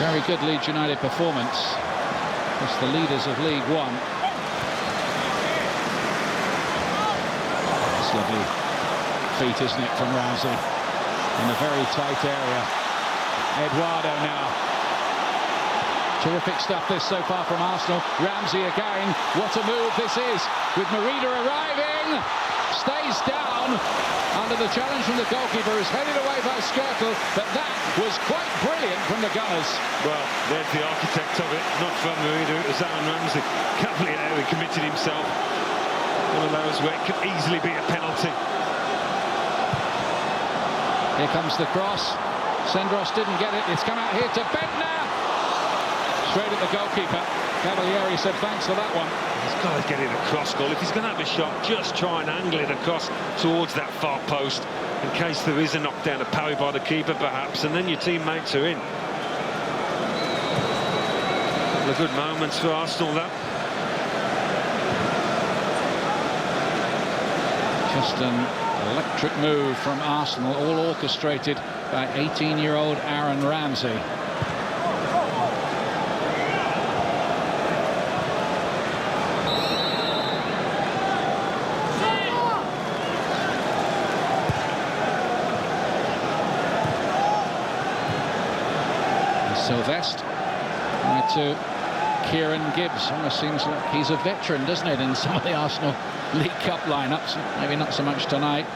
Very good Leeds United performance. It's the leaders of League One. It's lovely feet, isn't it, from Ramsey? In a very tight area. Eduardo now. Terrific stuff this so far from Arsenal. Ramsey again. What a move this is. With Merida arriving. Stays down. Under the challenge from the goalkeeper, is headed away by Skirtle. But that was quite brilliant from the Gunners. Well, there's the architect of it. Not from Merida, it was Aaron Ramsey. Cavalieri committed himself. One of those where it could easily be a penalty. Here comes the cross. Sendros didn't get it. It's come out here to Bentner. Straight at the goalkeeper. Cavalieri said thanks for that one. He's got to get it across goal. If he's going to have a shot, just try and angle it across towards that far post in case there is a knockdown, a parry by the keeper perhaps, and then your teammates are in. A couple of good moments for Arsenal, though. Just an electric move from Arsenal, all orchestrated by 18-year-old Aaron Ramsey. Sylvestre to Kieran Gibbs. Almost seems like he's a veteran, doesn't it, in some of the Arsenal League Cup lineups? Maybe not so much tonight.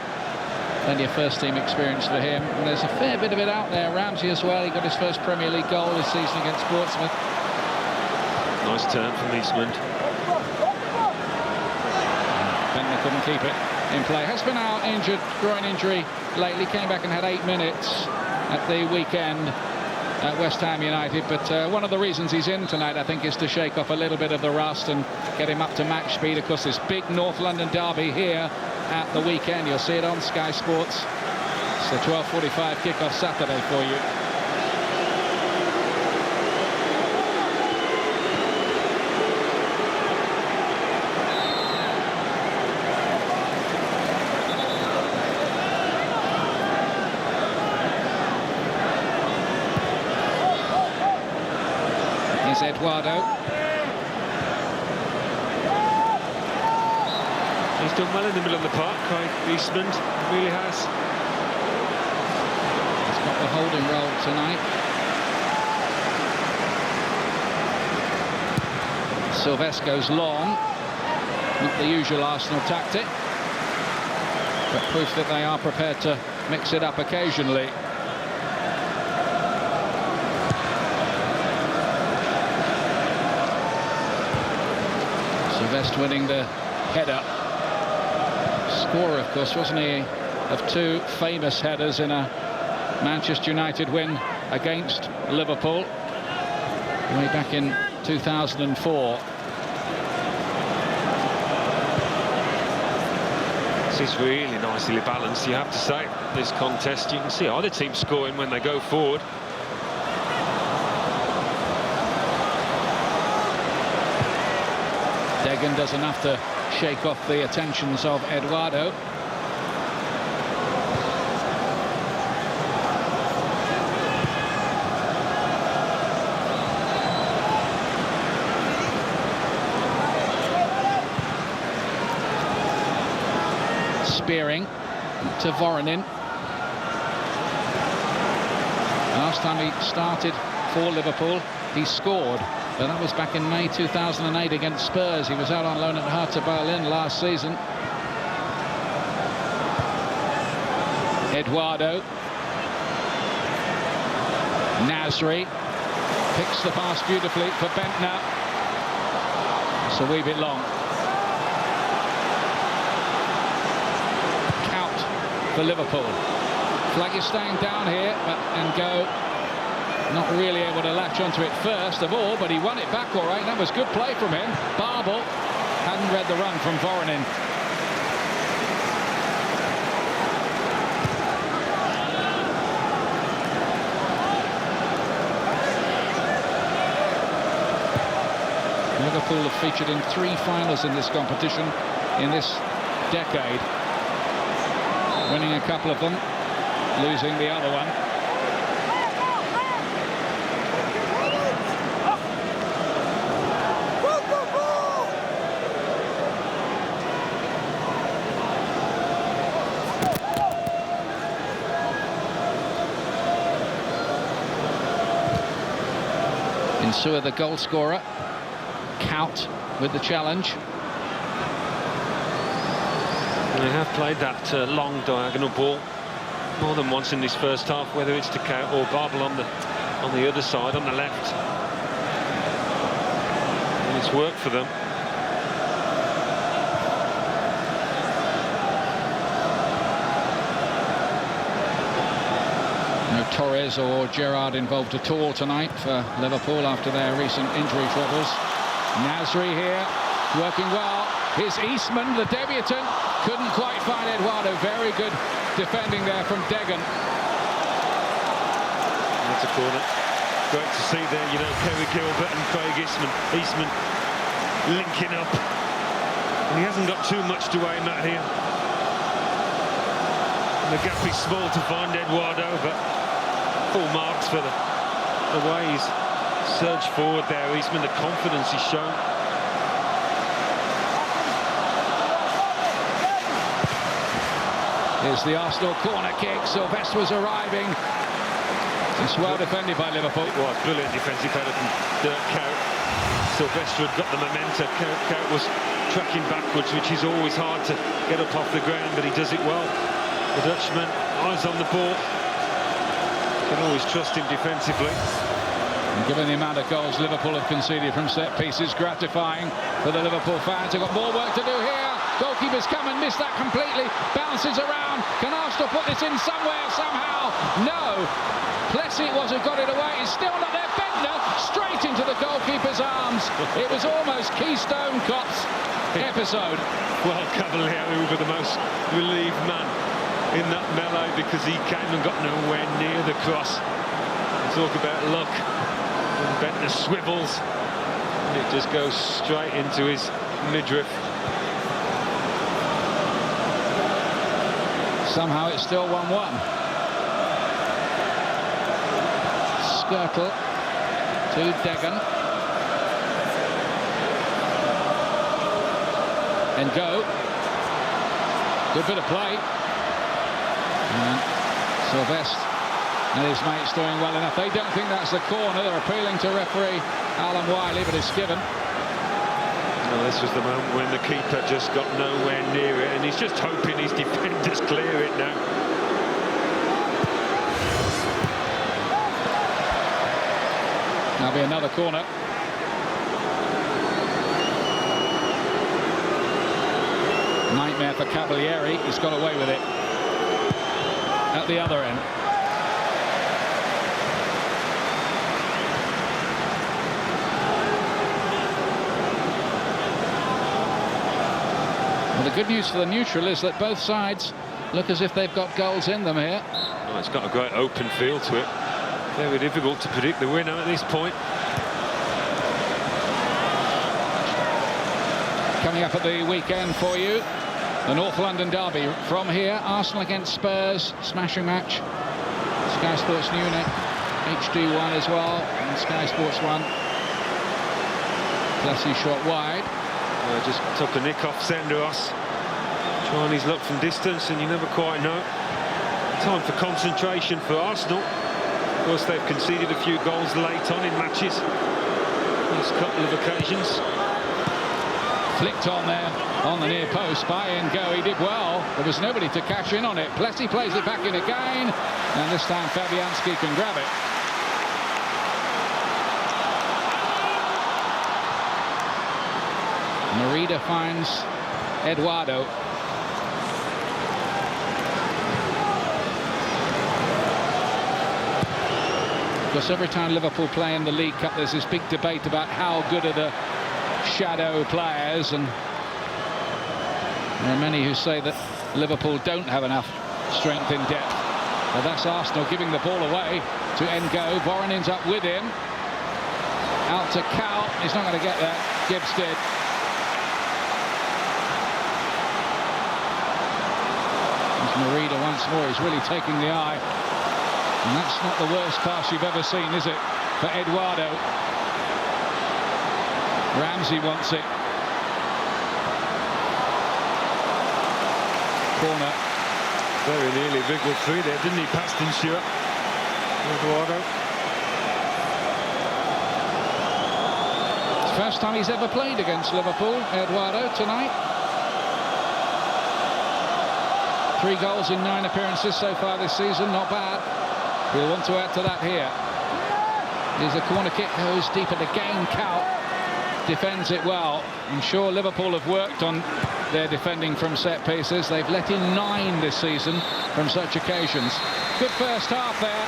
Plenty of first-team experience for him. And there's a fair bit of it out there. Ramsey as well. He got his first Premier League goal this season against Portsmouth. Nice turn from Eastman. Bentner couldn't keep it in play. Has been out injured, groin injury lately. Came back and had 8 minutes at the weekend at West Ham United. But one of the reasons he's in tonight, I think, is to shake off a little bit of the rust and get him up to match speed. Of course, this big North London derby here at the weekend. You'll see it on Sky Sports. It's the 12:45 kickoff Saturday for you. Eduardo. He's done well in the middle of the park, Craig Eastman, really has. He's got the holding role tonight. Sylvestre goes long. Not the usual Arsenal tactic, but proof that they are prepared to mix it up occasionally. Sylvestre winning the header. Scorer, of course, wasn't he, of 2 famous headers in a Manchester United win against Liverpool way back in 2004. This is really nicely balanced, you have to say, this contest. You can see either team scoring when they go forward. Degan does enough to shake off the attentions of Eduardo. Spearing to Voronin. Last time he started for Liverpool, he scored. But that was back in May 2008 against Spurs. He was out on loan at Hertha Berlin last season. Eduardo. Nasri picks the pass beautifully for Bentner. It's a wee bit long. Count for Liverpool. Flag is staying down here, and go. Not really able to latch onto it first of all, but he won it back all right. That was good play from him. Barbel hadn't read the run from Voronin. Liverpool have featured in 3 finals in this competition in this decade, winning a couple of them, losing the other one. Insua, the goal scorer. Count with the challenge. They have played that long diagonal ball more than once in this first half, whether it's to Count or Barbel on the other side, on the left. And it's worked for them. No Torres or Gerrard involved at all tonight for Liverpool after their recent injury troubles. Nasri here, working well. Here's Eastman, the debutant. Couldn't quite find Eduardo. Very good defending there from Degan. That's a corner. Great to see there, you know, Kerry Gilbert and Craig Eastman linking up. And he hasn't got too much to aim at here. And the gap is small to find Eduardo, but full marks for the way he's surged forward there. Eastman, the confidence he's shown. Here's the Arsenal corner kick. Sylvestre was arriving. It's well defended by Liverpool. It was brilliant defensive header from Dirk Kuyt. Sylvester had got the momentum. Kuyt was tracking backwards, which is always hard to get up off the ground, but he does it well. The Dutchman, eyes on the ball. Can always trust him defensively. And given the amount of goals Liverpool have conceded from set pieces, gratifying for the Liverpool fans. They've got more work to do here. Goalkeeper's come and missed that completely. Bounces around. Can Arsenal put this in somewhere, somehow? No. Plessy it was who got it away. It's still not there. Bendtner straight into the goalkeeper's arms. It was almost Keystone Cops episode. Well, Cavalieri were the most relieved man in that melee because he came and got nowhere near the cross. Talk about luck. And Bendtner swivels and it just goes straight into his midriff. Somehow it's still 1-1. Skirtle to Degan. And go. Good bit of play. And Sylvester and his mates doing well enough. They don't think that's the corner. They're appealing to referee Alan Wiley, but it's given. Well, this was the moment when the keeper just got nowhere near it, and he's just hoping his defenders clear it now. That'll be another corner. Nightmare for Cavalieri. He's got away with it at the other end. Well, the good news for the neutral is that both sides look as if they've got goals in them here. Oh, it's got a great open feel to it. Very difficult to predict the winner at this point. Coming up at the weekend for you, the North London derby. From here, Arsenal against Spurs, smashing match. Sky Sports News, HD1 as well, and Sky Sports 1. Plessy shot wide. Just took a nick off Senderos. Trying his luck from distance, and you never quite know. Time for concentration for Arsenal. Of course, they've conceded a few goals late on in matches. These couple of occasions. Flicked on there on the near post by Ngo. He did well. There was nobody to cash in on it. Plessy plays it back in again, and this time Fabianski can grab it. Merida finds Eduardo. Because every time Liverpool play in the League Cup, there's this big debate about how good are the shadow players, and there are many who say that Liverpool don't have enough strength in depth. But that's Arsenal giving the ball away to Ngo. Voronin's up with him. Out to Cal. He's not going to get there. Gibbs did. Merida once more. He's really taking the eye, and that's not the worst pass you've ever seen, is it, for Eduardo? Ramsey wants it. Corner. Very nearly wriggled through there, didn't he, Paxton Stewart? Eduardo. It's the first time he's ever played against Liverpool, Eduardo, tonight. 3 goals in 9 appearances so far this season, not bad. We'll want to add to that here. Here's the corner kick, goes deep at the game. Cal defends it well. I'm sure Liverpool have worked on their defending from set pieces. They've let in 9 this season from such occasions. Good first half there.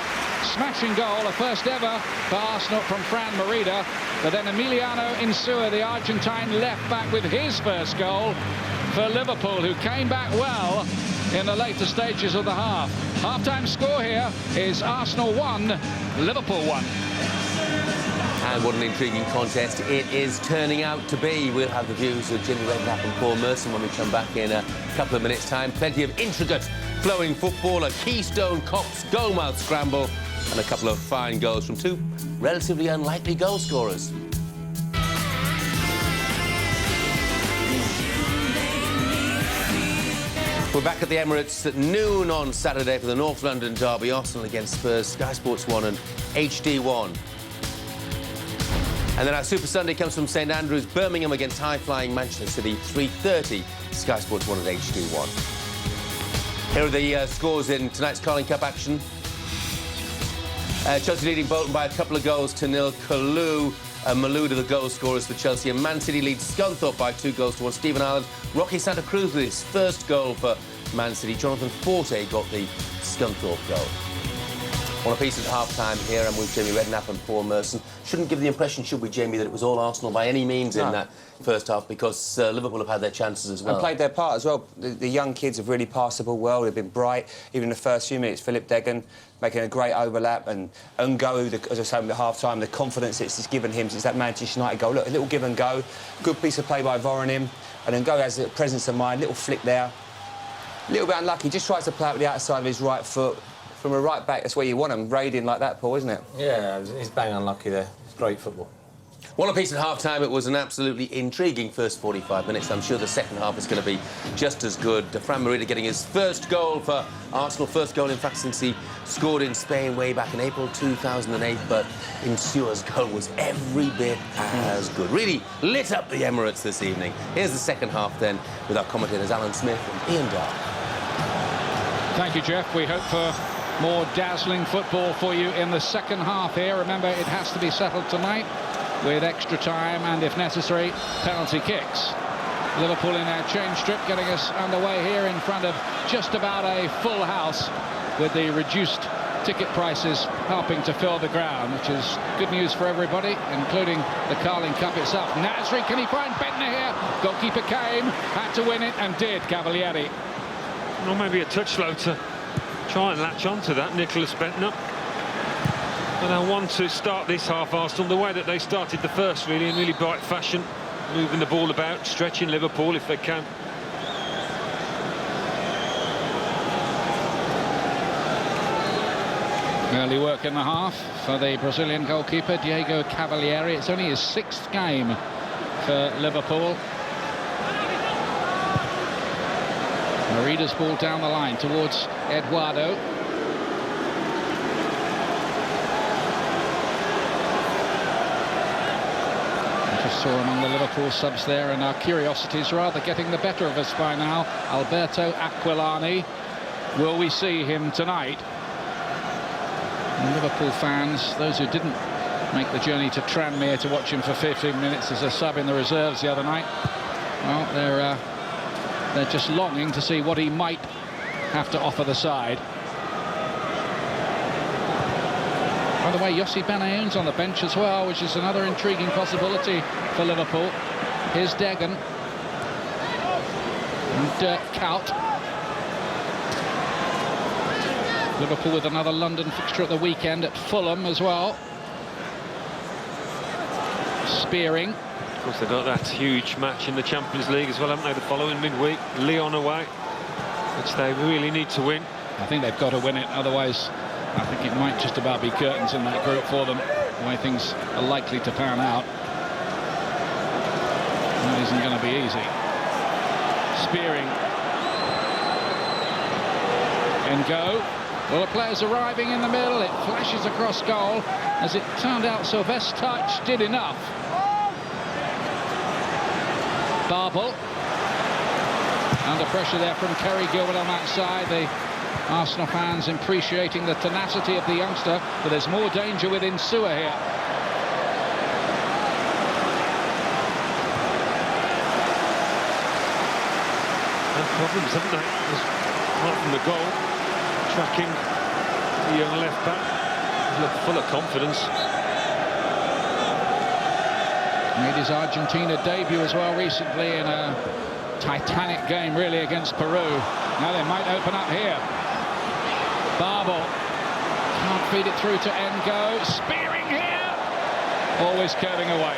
Smashing goal, a first ever for Arsenal from Fran Merida. But then Emiliano Insua, the Argentine left back, with his first goal for Liverpool, who came back well in the later stages of the half. Half-time score here is Arsenal 1, Liverpool 1. And what an intriguing contest it is turning out to be. We'll have the views of Jimmy Redknapp and Paul Merson when we come back in a couple of minutes' time. Plenty of intricate, flowing football, a Keystone Cops goal-mouth scramble, and a couple of fine goals from 2 relatively unlikely goal scorers. We're back at the Emirates at noon on Saturday for the North London derby. Arsenal against Spurs, Sky Sports 1 and HD1. And then our Super Sunday comes from St Andrews, Birmingham against high-flying Manchester City, 3:30, Sky Sports 1 and HD1. Here are the scores in tonight's Carling Cup action. Chelsea leading Bolton by a couple of goals to nil. Kalou and Malouda the goal scorers for Chelsea. And Man City leads Scunthorpe by 2 goals to 1. Stephen Ireland, Rocky Santa Cruz with his first goal for Man City. Jonathan Forte got the Scunthorpe goal. One apiece at half-time here. I'm with Jamie Redknapp and Paul Merson. Shouldn't give the impression, should we, Jamie, that it was all Arsenal by any means in that first half, because Liverpool have had their chances as well. And played their part as well. The young kids have really passed the ball well. They've been bright. Even in the first few minutes, Philip Deggan making a great overlap, and Ngo, as I was saying at half-time, the confidence it's given him since that Manchester United goal. Look, a little give and go. Good piece of play by Voronim. And Ngo has a presence of mind, little flick there. A little bit unlucky. Just tries to play out with the outside of his right foot. From a right back, that's where you want him, raiding like that, Paul, isn't it? Yeah, he's bang unlucky there. It's great football. One apiece at half-time. It was an absolutely intriguing first 45 minutes. I'm sure the second half is going to be just as good. Fran Merida getting his first goal for Arsenal. First goal, in fact, since he scored in Spain way back in April 2008. But Insua's goal was every bit as good. Really lit up the Emirates this evening. Here's the second half, then, with our commentators Alan Smith and Ian Dart. Thank you, Jeff. We hope for more dazzling football for you in the second half here. Remember, it has to be settled tonight with extra time and, if necessary, penalty kicks. Liverpool in our change strip getting us underway here in front of just about a full house, with the reduced ticket prices helping to fill the ground, which is good news for everybody, including the Carling Cup itself. Nasri, can he find Bentner here? Goalkeeper came, had to win it, and did, Cavalieri. Or maybe a touch slow to try and latch on to that, Nicholas Bentner. But I want to start this half, Arsenal, the way that they started the first, really, in really bright fashion, moving the ball about, stretching Liverpool if they can. Early work in the half for the Brazilian goalkeeper, Diego Cavalieri. It's only his 6th game for Liverpool. Merida's ball down the line towards Eduardo. I just saw among the Liverpool subs there, and our curiosities rather getting the better of us by now. Alberto Aquilani. Will we see him tonight? And Liverpool fans, those who didn't make the journey to Tranmere to watch him for 15 minutes as a sub in the reserves the other night, well, they're just longing to see what he might have to offer the side. By the way, Yossi Benayoun's on the bench as well, which is another intriguing possibility for Liverpool. Here's Deggan. And Kaut. Liverpool with another London fixture at the weekend at Fulham as well. Spearing. Of course, they've got that huge match in the Champions League as well, haven't they, the following midweek? Lyon away, which they really need to win. I think they've got to win it, otherwise I think it might just about be curtains in that group for them, the way things are likely to pan out. That isn't going to be easy. Spearing. Ngo. Well, the players arriving in the middle. It flashes across goal. As it turned out, Sylvest's touch did enough. Babel. Under pressure there from Kerry Gilbert on that side. The Arsenal fans appreciating the tenacity of the youngster, but there's more danger with Insua here. Had problems, haven't they? Right from the goal, tracking the young left back. Looked full of confidence. Made his Argentina debut as well recently in a titanic game, really, against Peru. Now they might open up here. Babel can't feed it through to Ngo. Spearing here. Always curving away.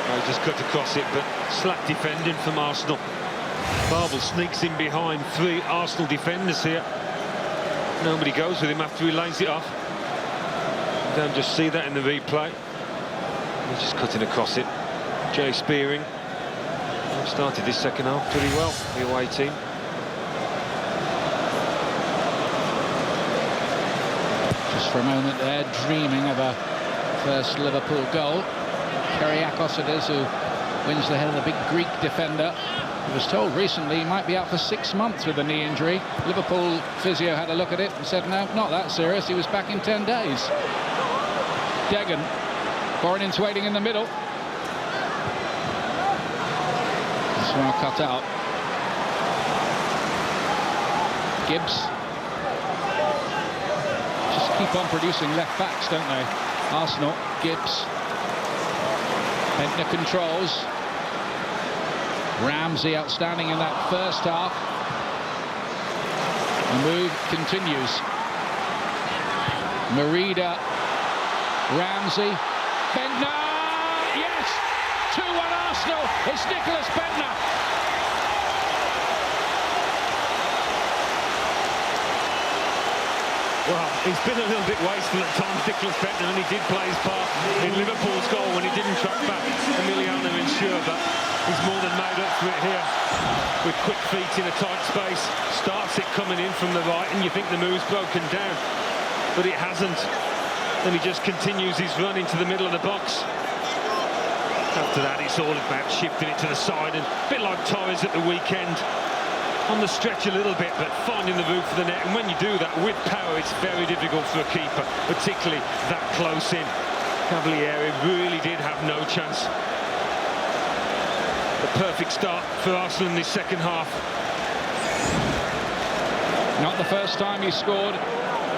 Well, he just cut across it, but slack defending from Arsenal. Babel sneaks in behind 3 Arsenal defenders here. Nobody goes with him after he lays it off. You don't just see that in the replay. He's just cutting across it. Jay Spearing started this second half pretty well, the away team. Just for a moment there, dreaming of a first Liverpool goal. Kyriakos it is, who wins the head of the big Greek defender. He was told recently he might be out for 6 months with a knee injury. Liverpool physio had a look at it and said, no, not that serious. He was back in 10 days. Degan, Borin's waiting in the middle. This one cut out. Gibbs. Just keep on producing left backs, don't they? Arsenal, Gibbs. Bentner controls. Ramsey outstanding in that first half. The move continues. Merida, Ramsey, Bentner, yes! 2-1 Arsenal, it's Nicholas Bentner. Well, he's been a little bit wasteful at times, Nicholas Bentner, and he did play his part in Liverpool's goal when he didn't track back Emiliano Insure, but he's more than made up for it here with quick feet in a tight space. Starts it coming in from the right, and you think the move's broken down, but it hasn't. Then he just continues his run into the middle of the box. After that, it's all about shifting it to the side, and a bit like Torres at the weekend. On the stretch a little bit, but finding the roof of the net, and when you do that with power, it's very difficult for a keeper, particularly that close in. Cavalieri really did have no chance. The perfect start for Arsenal in this second half. Not the first time he scored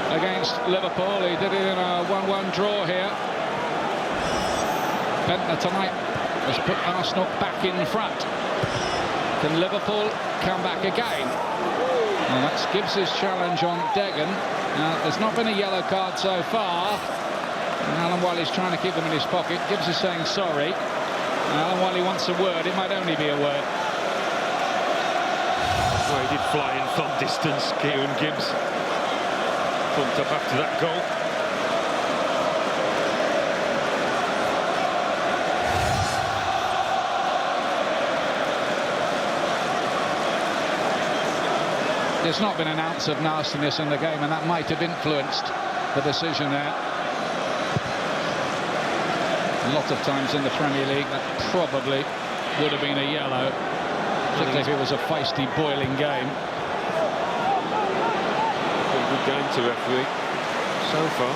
against Liverpool. He did it in a 1-1 draw here. Bentner tonight has put Arsenal back in front. Can Liverpool come back again? Well, that's Gibbs' challenge on Degan. There's not been a yellow card so far. And Alan Wiley's trying to keep them in his pocket. Gibbs is saying sorry. And Alan Wiley wants a word. It might only be a word. Well, he did fly in from distance, Kieran Gibbs. Pumped up after that goal. There's not been an ounce of nastiness in the game, and that might have influenced the decision there. A lot of times in the Premier League, that probably would have been a yellow, particularly if it was a feisty, boiling game. Pretty good game to referee so far.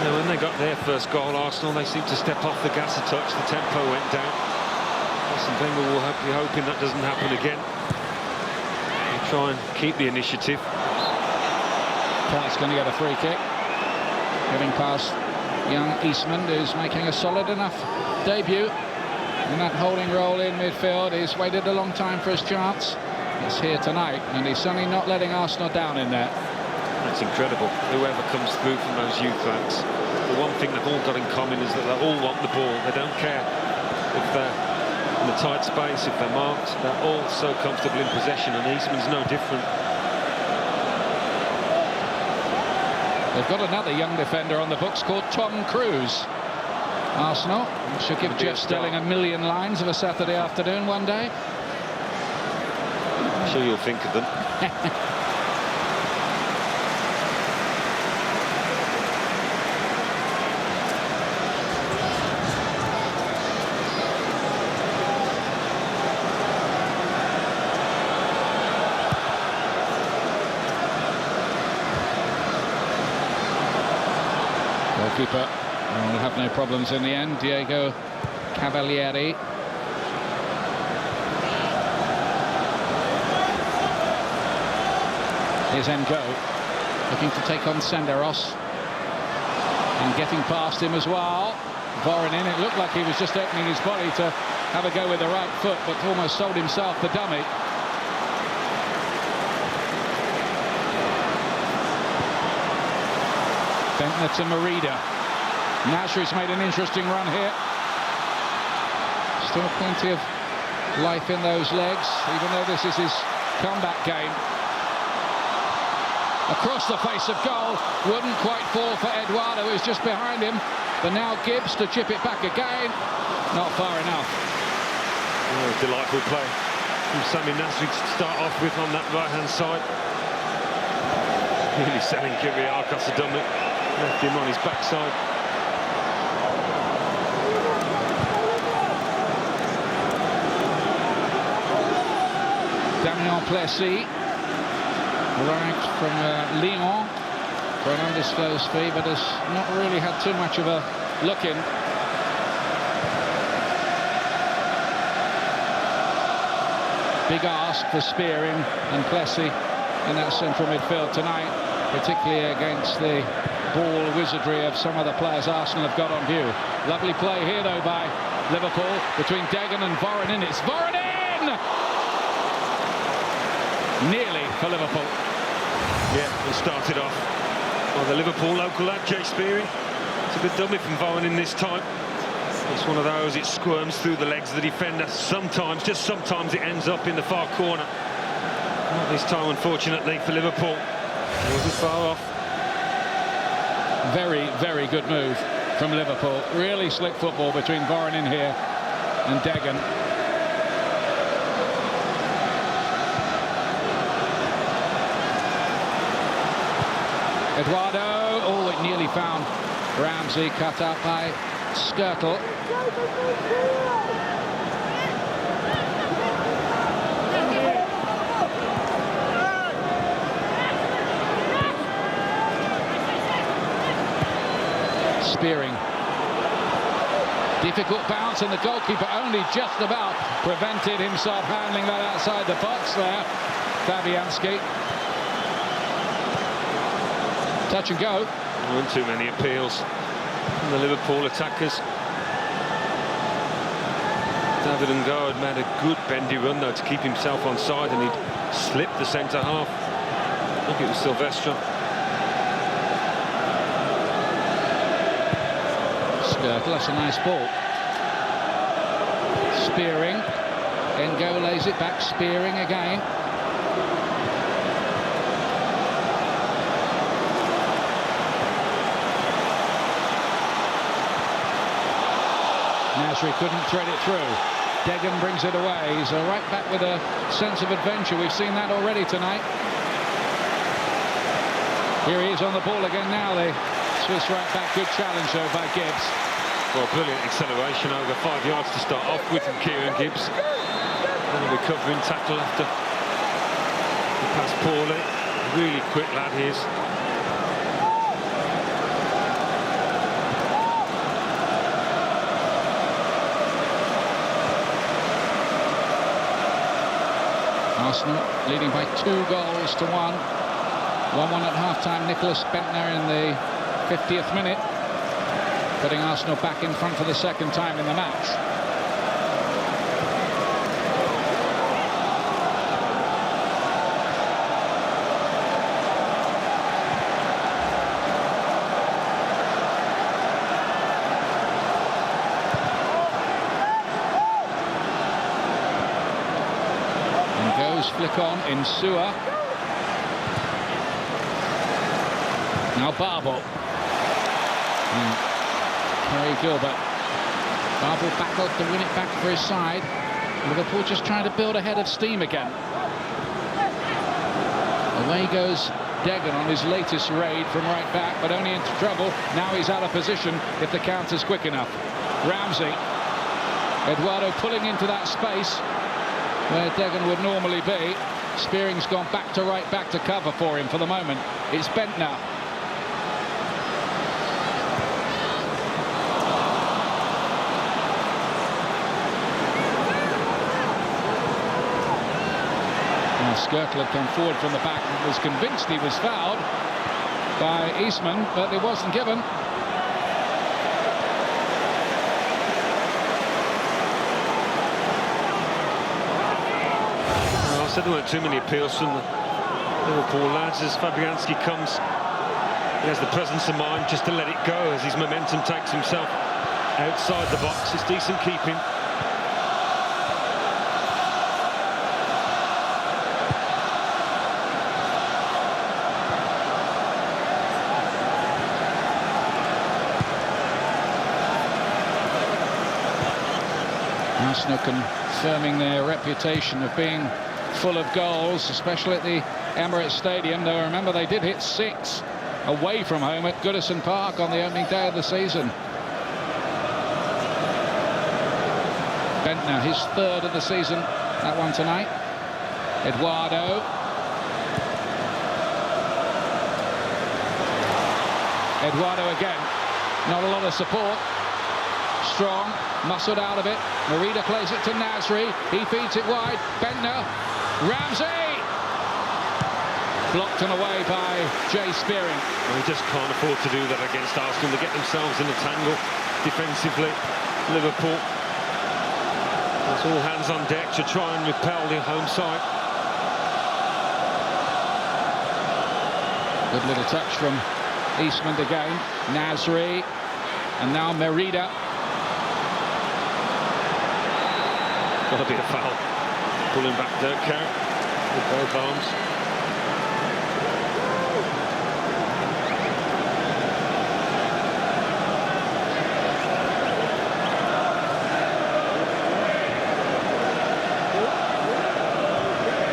Now, when they got their first goal, Arsenal, they seemed to step off the gas a touch. The tempo went down. Wenger will be hoping that doesn't happen again. He'll try and keep the initiative. Pratt's going to get a free kick. Getting past young Eastman, who's making a solid enough debut in that holding role in midfield. He's waited a long time for his chance. It's here tonight, and he's certainly not letting Arsenal down in there. That's incredible. Whoever comes through from those youth ranks, the one thing they've all got in common is that they all want the ball. They don't care if they're in the tight space, if they're marked. They're all so comfortable in possession, and Eastman's no different. They've got another young defender on the books called Tom Cruise. Arsenal should give Jeff Stelling a million lines of a Saturday afternoon one day. I'm sure you'll think of them. Goalkeeper will have no problems in the end. Diego Cavalieri. Here's Ngo, looking to take on Senderos. And getting past him as well. Voronin, it looked like he was just opening his body to have a go with the right foot, but almost sold himself the dummy. Bentner to Merida. Nasri's made an interesting run here. Still plenty of life in those legs, even though this is his comeback game. Across the face of goal, wouldn't quite fall for Eduardo, who's just behind him. But now Gibbs to chip it back again. Not far enough. Oh, delightful play from Sami Nasri to start off with on that right-hand side. Really selling Kyriakos had done it. Left him on his backside. Damien Plessis, arrived from Lyon for an undisclosed fee, but has not really had too much of a look in. Big ask for Spearing and Plessis in that central midfield tonight, particularly against the ball wizardry of some of the players Arsenal have got on view. Lovely play here, though, by Liverpool between Degan and Voronin. It's Voronin! Nearly for Liverpool. Yeah, it started off by the Liverpool local lad, Jay Spearing. It's a good dummy from Voronin this time. It's one of those, it squirms through the legs of the defender. Sometimes, just sometimes, it ends up in the far corner. Not this time, unfortunately, for Liverpool. It wasn't far off. Very, very good move from Liverpool. Really slick football between Voronin here and Degan. Eduardo, oh, it nearly found Ramsey, cut out by Skirtle. Spearing. Difficult bounce, and the goalkeeper only just about prevented himself handling that outside the box there. Fabianski. Touch and go. Not too many appeals from the Liverpool attackers. David Ngo had made a good bendy run, though, to keep himself onside, and he'd slipped the centre half. I think it was Silvestre. Skirtle, that's a nice ball. Spearing. Ngo lays it back. Spearing again. Nasri couldn't thread it through. Degan brings it away. He's right back with a sense of adventure. We've seen that already tonight. Here he is on the ball again now. The Swiss right back. Good challenge though by Gibbs. Well, brilliant acceleration over 5 yards to start off with from Kieran Gibbs. And a recovering tackle after the pass poorly. Really quick lad he is. Arsenal leading by 2 goals to 1. 1-1 at half-time. Nicholas Bentner in the 50th minute, putting Arsenal back in front for the second time in the match. Flick on in Sewer. Now Barbel. Kerry Gilbert. Barbel battled to win it back for his side. Liverpool just trying to build a head of steam again. Away goes Degan on his latest raid from right back, but only into trouble. Now he's out of position if the counter's quick enough. Ramsey. Eduardo pulling into that space where Degan would normally be. Spearing's gone back to right back to cover for him for the moment. It's Bentner. Now Skirtle had come forward from the back and was convinced he was fouled by Eastman, but it wasn't given. There weren't too many appeals from the Liverpool lads as Fabianski comes. He has the presence of mind just to let it go as his momentum takes himself outside the box. It's decent keeping. Arsenal confirming their reputation of being full of goals, especially at the Emirates Stadium, though remember they did hit 6 away from home at Goodison Park on the opening day of the season. Bentner, his 3rd of the season, that one tonight. Eduardo. Eduardo again, not a lot of support. Strong, muscled out of it. Merida plays it to Nasri. He feeds it wide. Bentner. Ramsey! Blocked and away by Jay Spearing. Well, they just can't afford to do that against Arsenal. They get themselves in a tangle defensively. Liverpool. It's all hands on deck to try and repel the home side. Good little touch from Eastman again. Nasri. And now Merida. Got to be a foul. Pulling back Dirk Carrot with both arms.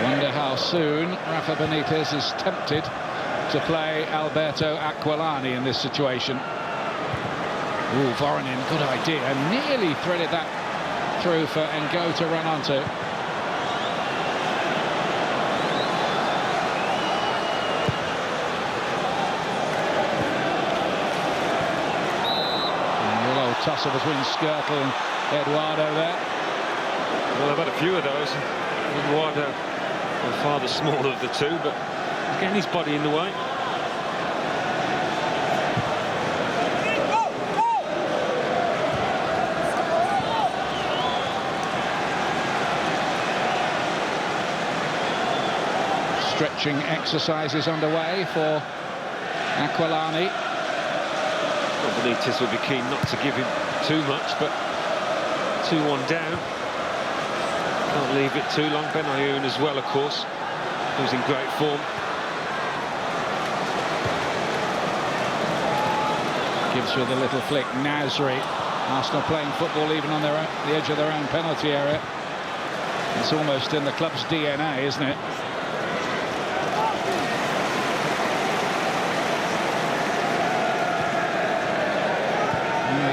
Wonder how soon Rafa Benitez is tempted to play Alberto Aquilani in this situation. Ooh, Voronin, good idea. Nearly threaded that through for Ngo to run onto. And a little tussle between Skirtle and Eduardo there. Well, I've had a few of those. Eduardo, by far the smaller of the two, but again, his body in the way. Stretching exercises underway for Aquilani. Well, Benitez will be keen not to give him too much, but 2-1 down. Can't leave it too long. Benayoun as well, of course, who's in great form. Gives with a little flick. Nasri. Arsenal playing football even on their own, the edge of their own penalty area. It's almost in the club's DNA, isn't it?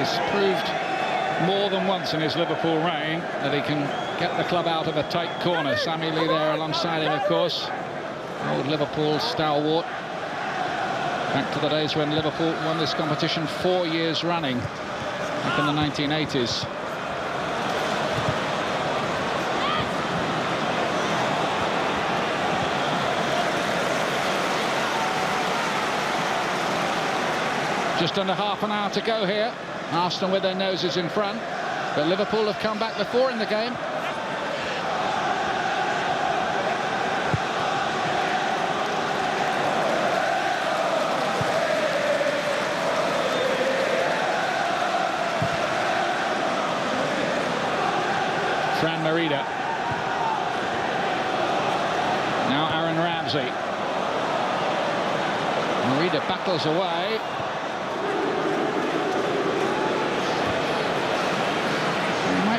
He's proved more than once in his Liverpool reign that he can get the club out of a tight corner. Sammy Lee there alongside him, of course. Old Liverpool stalwart. Back to the days when Liverpool won this competition 4 years running, back in the 1980s. Just under half an hour to go here. Arsenal with their noses in front, but Liverpool have come back before in the game. Fran Merida. Now Aaron Ramsey. Merida battles away.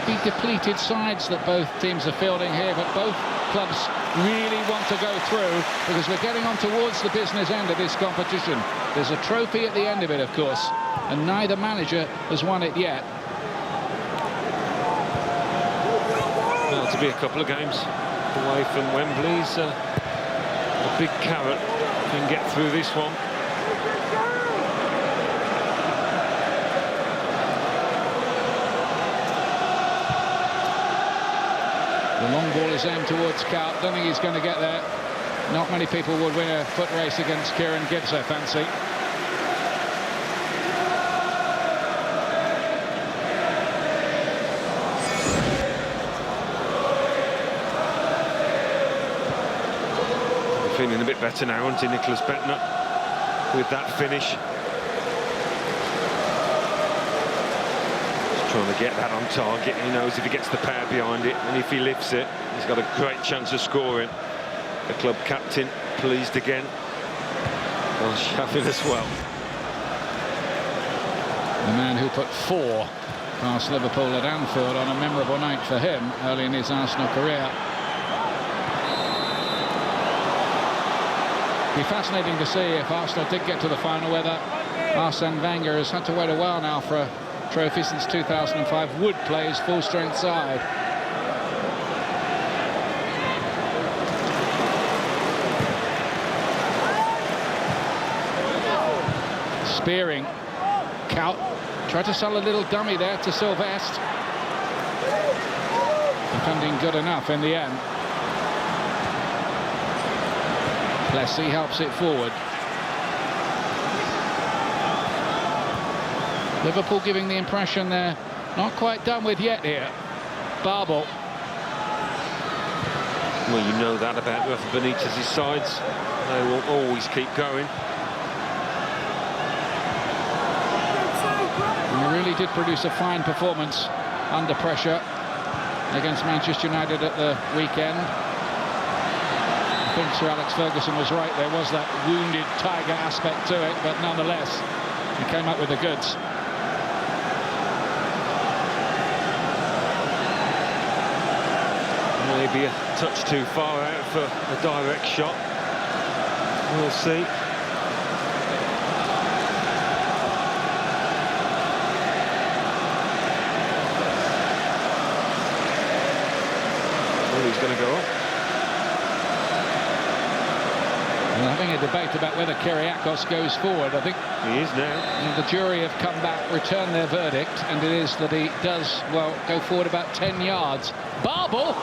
Be depleted sides that both teams are fielding here, but both clubs really want to go through because we're getting on towards the business end of this competition. There's a trophy at the end of it, of course, and neither manager has won it yet. Well, to be a couple of games away from Wembley's a big carrot. Can get through this one. The long ball is aimed towards Cout. Don't think he's going to get there. Not many people would win a foot race against Kieran Gibbs, I fancy. Feeling a bit better now, aren't he, Nicholas Bentner, with that finish. Trying to get that on target. He knows if he gets the power behind it and if he lifts it, he's got a great chance of scoring. The club captain pleased again. Well, Sheffin as well. The man who put 4 past Liverpool at Anfield on a memorable night for him early in his Arsenal career. Be fascinating to see if Arsenal did get to the final, whether Arsene Wenger has had to wait a while now for a trophy since 2005, would play his full-strength side. Spearing. Kaut tried to sell a little dummy there to Sylvestre. Defending good enough in the end. Plessis helps it forward. Liverpool giving the impression they're not quite done with yet here. Barbel. Well, you know that about Rafa Benitez's sides. They will always keep going. He really did produce a fine performance under pressure against Manchester United at the weekend. I think Sir Alex Ferguson was right. There was that wounded tiger aspect to it, but nonetheless, he came up with the goods. Maybe a touch too far out for a direct shot. We'll see. He's going to go up. We're having a debate about whether Kyriakos goes forward. I think he is now. The jury have come back, returned their verdict, and it is that he does, well, go forward about 10 yards. Barbel,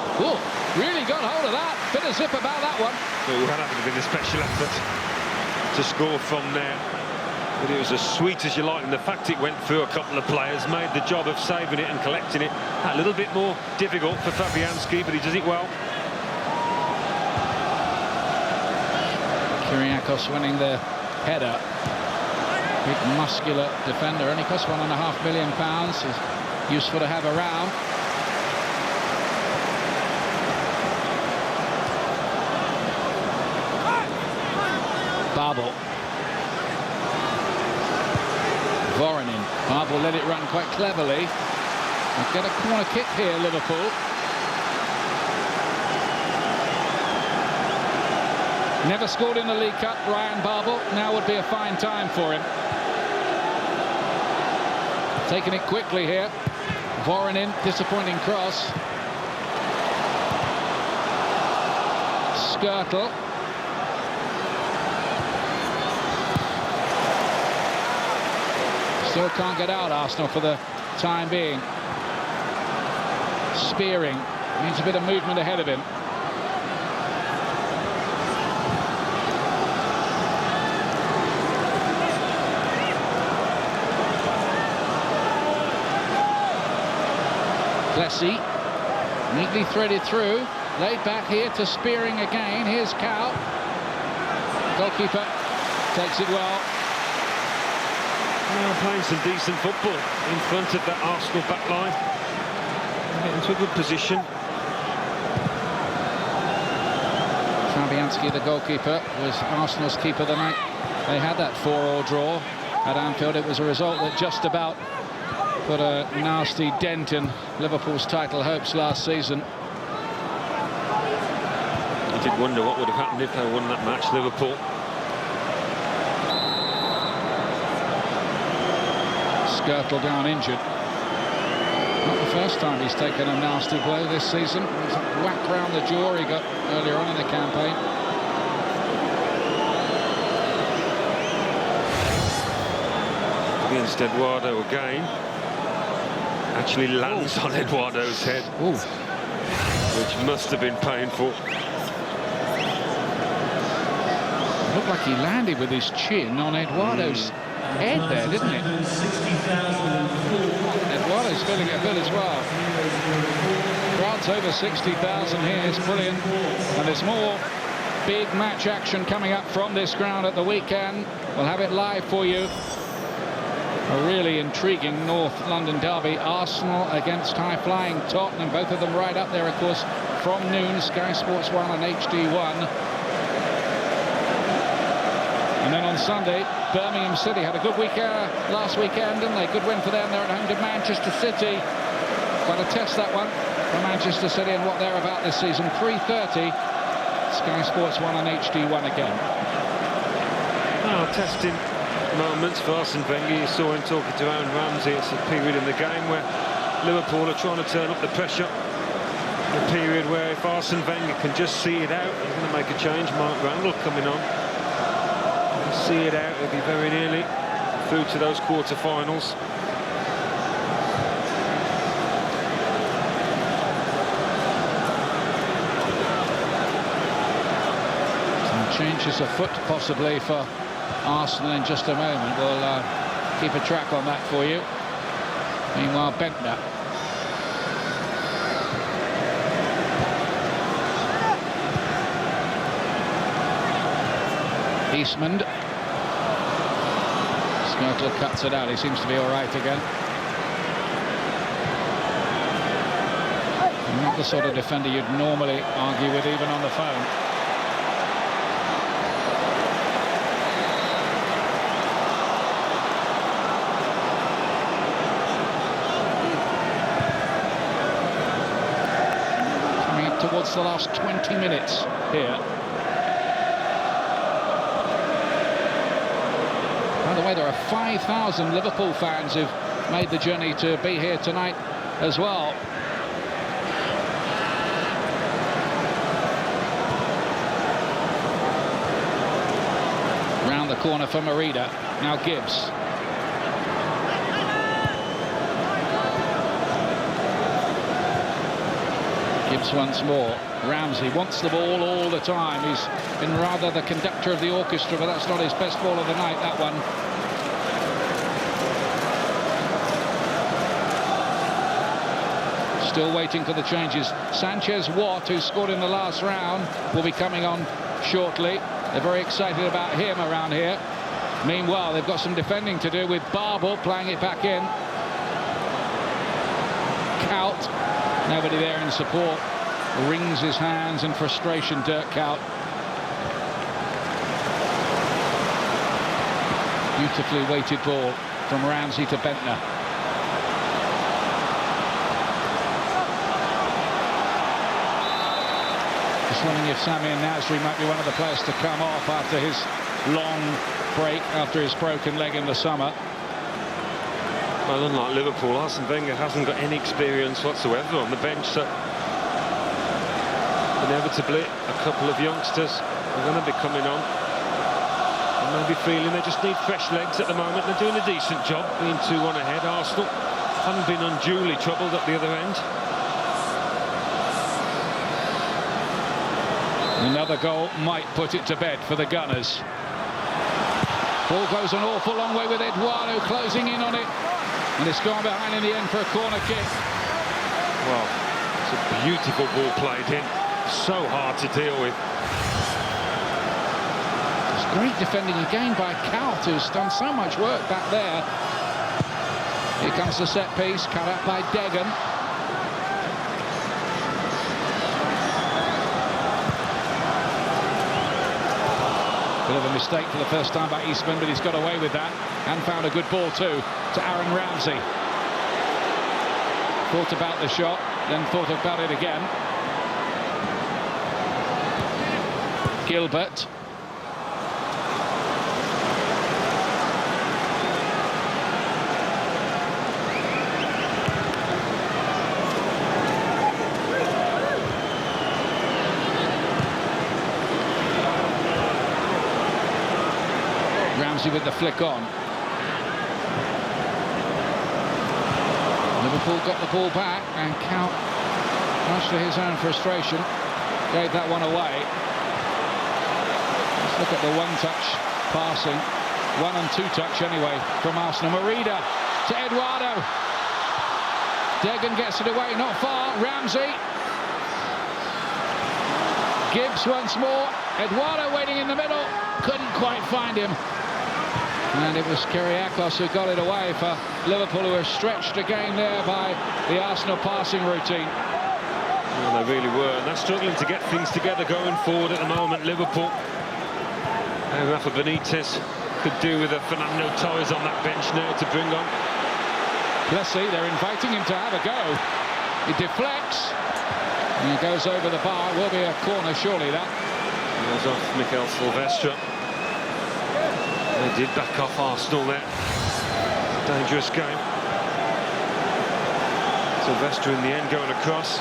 really got hold of that. Bit of zip about that one. Well, that had to have been a special effort to score from there. But it was as sweet as you like, and the fact it went through a couple of players made the job of saving it and collecting it a little bit more difficult for Fabianski, but he does it well. Kyriakos winning the header. Big muscular defender, only cost £1.5 million. Is useful to have around. Barbel. Voronin. Barbel let it run quite cleverly. They'll get a corner kick here, Liverpool. Never scored in the League Cup, Ryan Barbel. Now would be a fine time for him. Taking it quickly here. Voronin, disappointing cross. Skirtle. Still can't get out, Arsenal, for the time being. Spearing. Needs a bit of movement ahead of him. Plessis. Neatly threaded through. Laid back here to Spearing again. Here's Kaut. Goalkeeper takes it well. Well, playing some decent football in front of that Arsenal back line. Get into a good position. Fabianski, the goalkeeper, was Arsenal's keeper the night they had that 4-4 draw at Anfield. It was a result that just about put a nasty dent in Liverpool's title hopes last season. I did wonder what would have happened if they won that match, Liverpool. Skirtle down injured. Not the first time he's taken a nasty blow this season. It was a whack round the jaw he got earlier on in the campaign. Against Eduardo again. Actually lands on Eduardo's head. Ooh. Which must have been painful. Looked like he landed with his chin on Eduardo's head there, didn't it? Eduardo's feeling it a bit as well. Crowd's over 60,000 here. It's brilliant. And there's more big match action coming up from this ground at the weekend. We'll have it live for you. A really intriguing North London derby. Arsenal against high-flying Tottenham. Both of them right up there, of course, from noon. Sky Sports 1 and HD1. And then on Sunday, Birmingham City had a good week last weekend, didn't they? Good win for them. They're at home to Manchester City. Got to test that one for Manchester City and what they're about this season. 3:30, Sky Sports 1 and HD1 again. testing moments for Arsene Wenger. You saw him talking to Aaron Ramsey. It's a period in the game where Liverpool are trying to turn up the pressure. A period where if Arsene Wenger can just see it out, he's going to make a change. Mark Randall coming on. See it out, he'll be very nearly through to those quarter-finals. Changes afoot possibly for Arsenal in just a moment. We'll keep a track on that for you. Meanwhile, Bentner. Eastman. Skirtle cuts it out. He seems to be all right again. Not the sort of defender you'd normally argue with even on the phone. Towards the last 20 minutes here. By the way, there are 5,000 Liverpool fans who've made the journey to be here tonight as well. Round the corner for Merida. Now Gibbs. Gibbs once more. Ramsey wants the ball all the time. He's been rather the conductor of the orchestra, but that's not his best ball of the night, that one. Still waiting for the changes. Sanchez Watt, who scored in the last round, will be coming on shortly. They're very excited about him around here. Meanwhile, they've got some defending to do with Barble playing it back in. Cout. Nobody there in support. Wrings his hands in frustration, Dirk Cout. Beautifully weighted ball from Ramsey to Bentner. Just wondering if Sami Nasri might be one of the players to come off after his long break, after his broken leg in the summer. Well, unlike Liverpool, Arsene Wenger hasn't got any experience whatsoever on the bench, so inevitably a couple of youngsters are going to be coming on and maybe feeling they just need fresh legs at the moment. They're doing a decent job being 2-1 ahead. Arsenal haven't been unduly troubled at the other end. Another goal might put it to bed for the Gunners. Ball goes an awful long way with Eduardo closing in on it. And it's gone behind in the end for a corner kick. Well, it's a beautiful ball played in. So hard to deal with. It's great defending again by Cout, who's done so much work back there. Here comes the set piece, cut out by Degan. Bit of a mistake for the first time by Eastman, but he's got away with that and found a good ball too to Aaron Ramsey. Thought about the shot, then thought about it again. Gilbert. Ramsey with the flick on. Liverpool got the ball back, and Cout, much to his own frustration, gave that one away. Let's look at the one-touch passing. 1 and 2 touch anyway from Arsenal. Merida to Eduardo. Degan gets it away, not far. Ramsey. Gibbs once more. Eduardo waiting in the middle. Couldn't quite find him. And it was Kyriakos who got it away for Liverpool, who were stretched again there by the Arsenal passing routine. Well, they really were, and they're struggling to get things together going forward at the moment, Liverpool. And Rafa Benitez could do with a Fernando Torres on that bench now to bring on. Let's see, they're inviting him to have a go. He deflects, and he goes over the bar. It will be a corner, surely, that. Goes off Mikel Silvestre. They did back off Arsenal there. Dangerous game. Sylvester in the end going across.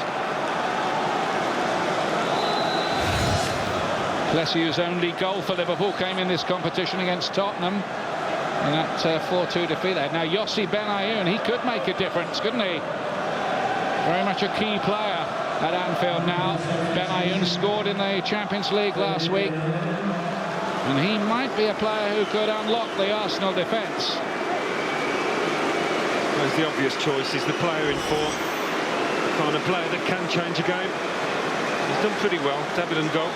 Plessier's only goal for Liverpool came in this competition against Tottenham in that 4-2 defeat. Now Yossi Benayoun, he could make a difference, couldn't he? Very much a key player at Anfield now. Benayoun scored in the Champions League last week, and he might be a player who could unlock the Arsenal defence. There's the obvious choice. He's the player in form, the kind of player that can change a game. He's done pretty well, David and goal.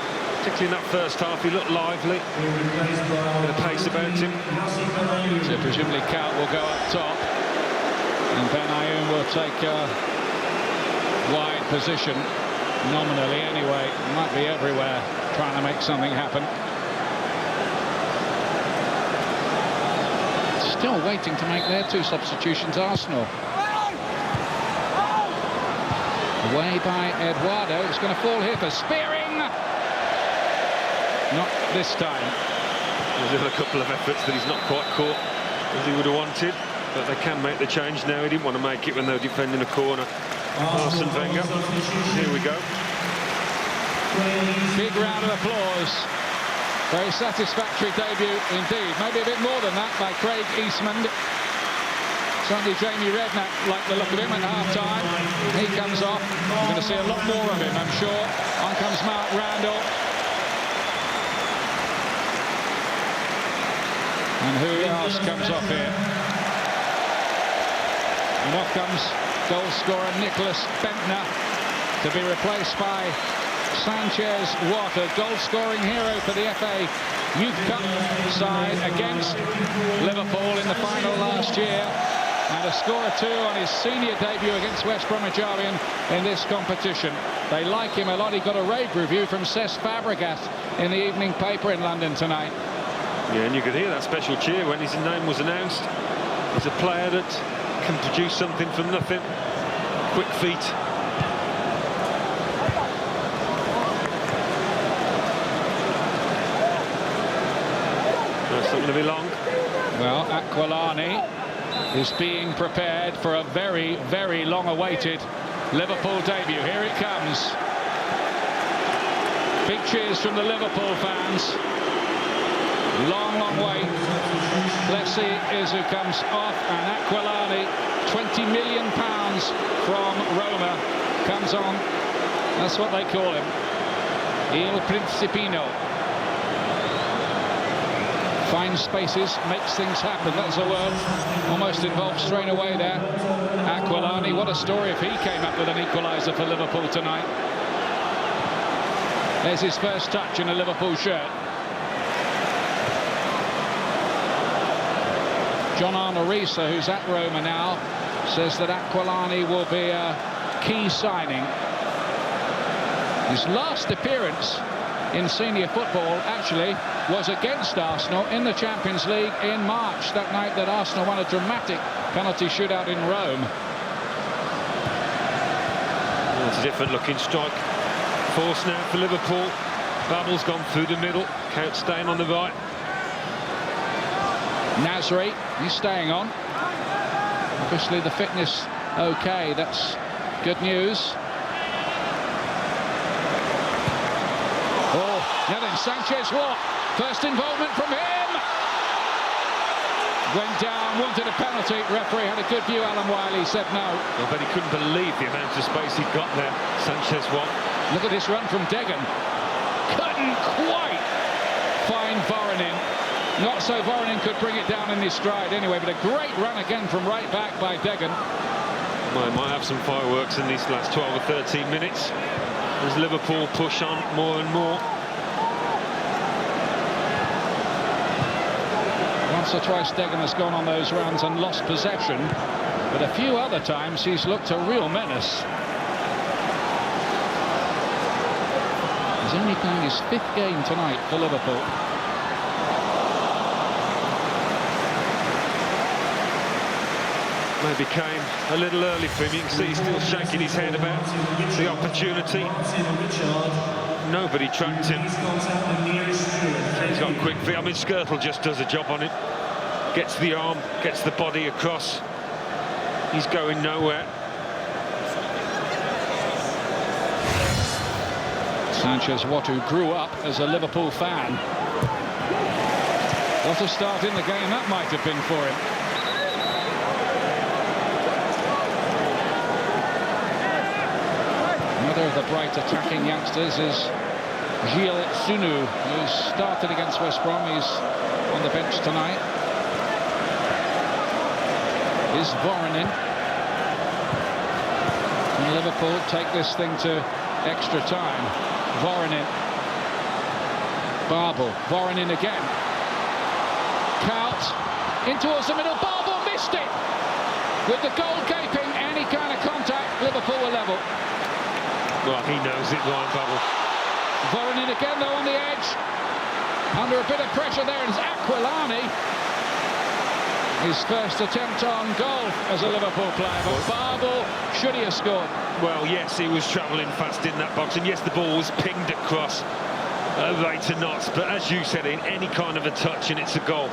Particularly in that first half, he looked lively. Bit of pace about him. So presumably Kaut will go up top, and Benayoun will take a wide position, nominally anyway. Might be everywhere, trying to make something happen. Still waiting to make their 2 substitutions, Arsenal. Away by Eduardo. It's going to fall here for Spearing. Not this time. There's a couple of efforts that he's not quite caught as he would have wanted, but they can make the change now. He didn't want to make it when they were defending a corner. Arsene Wenger. Here we go. Big round of applause. Very satisfactory debut indeed. Maybe a bit more than that by Craig Eastman. Certainly Jamie Redknapp liked the look of him at half-time. He comes off. We're going to see a lot more of him, I'm sure. On comes Mark Randall. And who else comes off here? And off comes goal scorer Nicholas Bentner to be replaced by Sanchez Watt, a goal-scoring hero for the FA Youth Cup side against Liverpool in the final last year, and a score or 2 on his senior debut against West Bromwich Albion in this competition. They like him a lot. He got a rave review from Cesc Fabregas in the evening paper in London tonight. Yeah, and you could hear that special cheer when his name was announced. He's a player that can produce something from nothing. Quick feet. That's not going to be long. Well, Aquilani is being prepared for a very, very long-awaited Liverpool debut. Here it comes. Big cheers from the Liverpool fans. Long, long wait. Plessis is who comes off, and Aquilani, £20 million from Roma, comes on. That's what they call him. Il Principino. Finds spaces, makes things happen. That's a word almost involved straight away there. Aquilani, what a story if he came up with an equaliser for Liverpool tonight. There's his first touch in a Liverpool shirt. John Arnorisa, who's at Roma now, says that Aquilani will be a key signing. His last appearance in senior football actually was against Arsenal in the Champions League in March, that night that Arsenal won a dramatic penalty shootout in Rome. Well, it's a different looking strike. Force now for Liverpool. Babel's gone through the middle. Kaut staying on the right. Nasri, he's staying on. Obviously the fitness okay, that's good news. Oh, now then Sanchez Watt, first involvement from him. Went down, wanted a penalty. Referee had a good view, Alan Wiley said no. I bet he couldn't believe the amount of space he got there, Sanchez Watt. Look at this run from Degan. Couldn't quite find Voronin. Not so Voronin could bring it down in his stride anyway, but a great run again from right back by Degan. Well, might have some fireworks in these last 12 or 13 minutes as Liverpool push on more and more. Once or twice Degan has gone on those runs and lost possession, but a few other times he's looked a real menace. He's only playing his 5th game tonight for Liverpool. Maybe came a little early for him. You can see he's still shaking his head about the opportunity. nobody tracked him. He's got quick feet. I mean, Skirtle just does a job on it. Gets the arm, gets the body across. He's going nowhere. Sanchez, what who grew up as a Liverpool fan. What a start in the game that might have been for him. Another of the bright attacking youngsters is Gilles Sunu, who started against West Brom. He's on the bench tonight. Is Voronin. And Liverpool take this thing to extra time. Voronin. Babel. Voronin again. Kaut in towards the middle. Babel missed it. With the goal gaping, any kind of contact, Liverpool were level. Well, he knows it, Ryan Babel. Voronin again, though, on the edge. Under a bit of pressure there is Aquilani. His first attempt on goal as a Liverpool player, but Babel, should he have scored? Well, yes, he was travelling fast in that box, and yes, the ball was pinged across right to knots, but as you said, in any kind of a touch and it's a goal.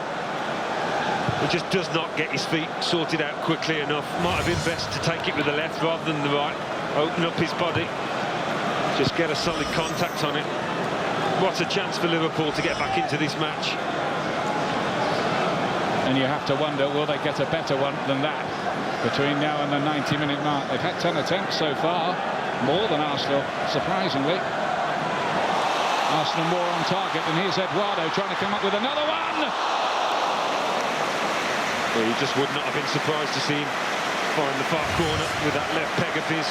He just does not get his feet sorted out quickly enough. Might have been best to take it with the left rather than the right. Open up his body. Just get a solid contact on it. What a chance for Liverpool to get back into this match. And you have to wonder, will they get a better one than that between now and the 90-minute mark? They've had 10 attempts so far, more than Arsenal, surprisingly. Arsenal more on target, and here's Eduardo trying to come up with another one. Well, you just would not have been surprised to see him find the far corner with that left peg of his,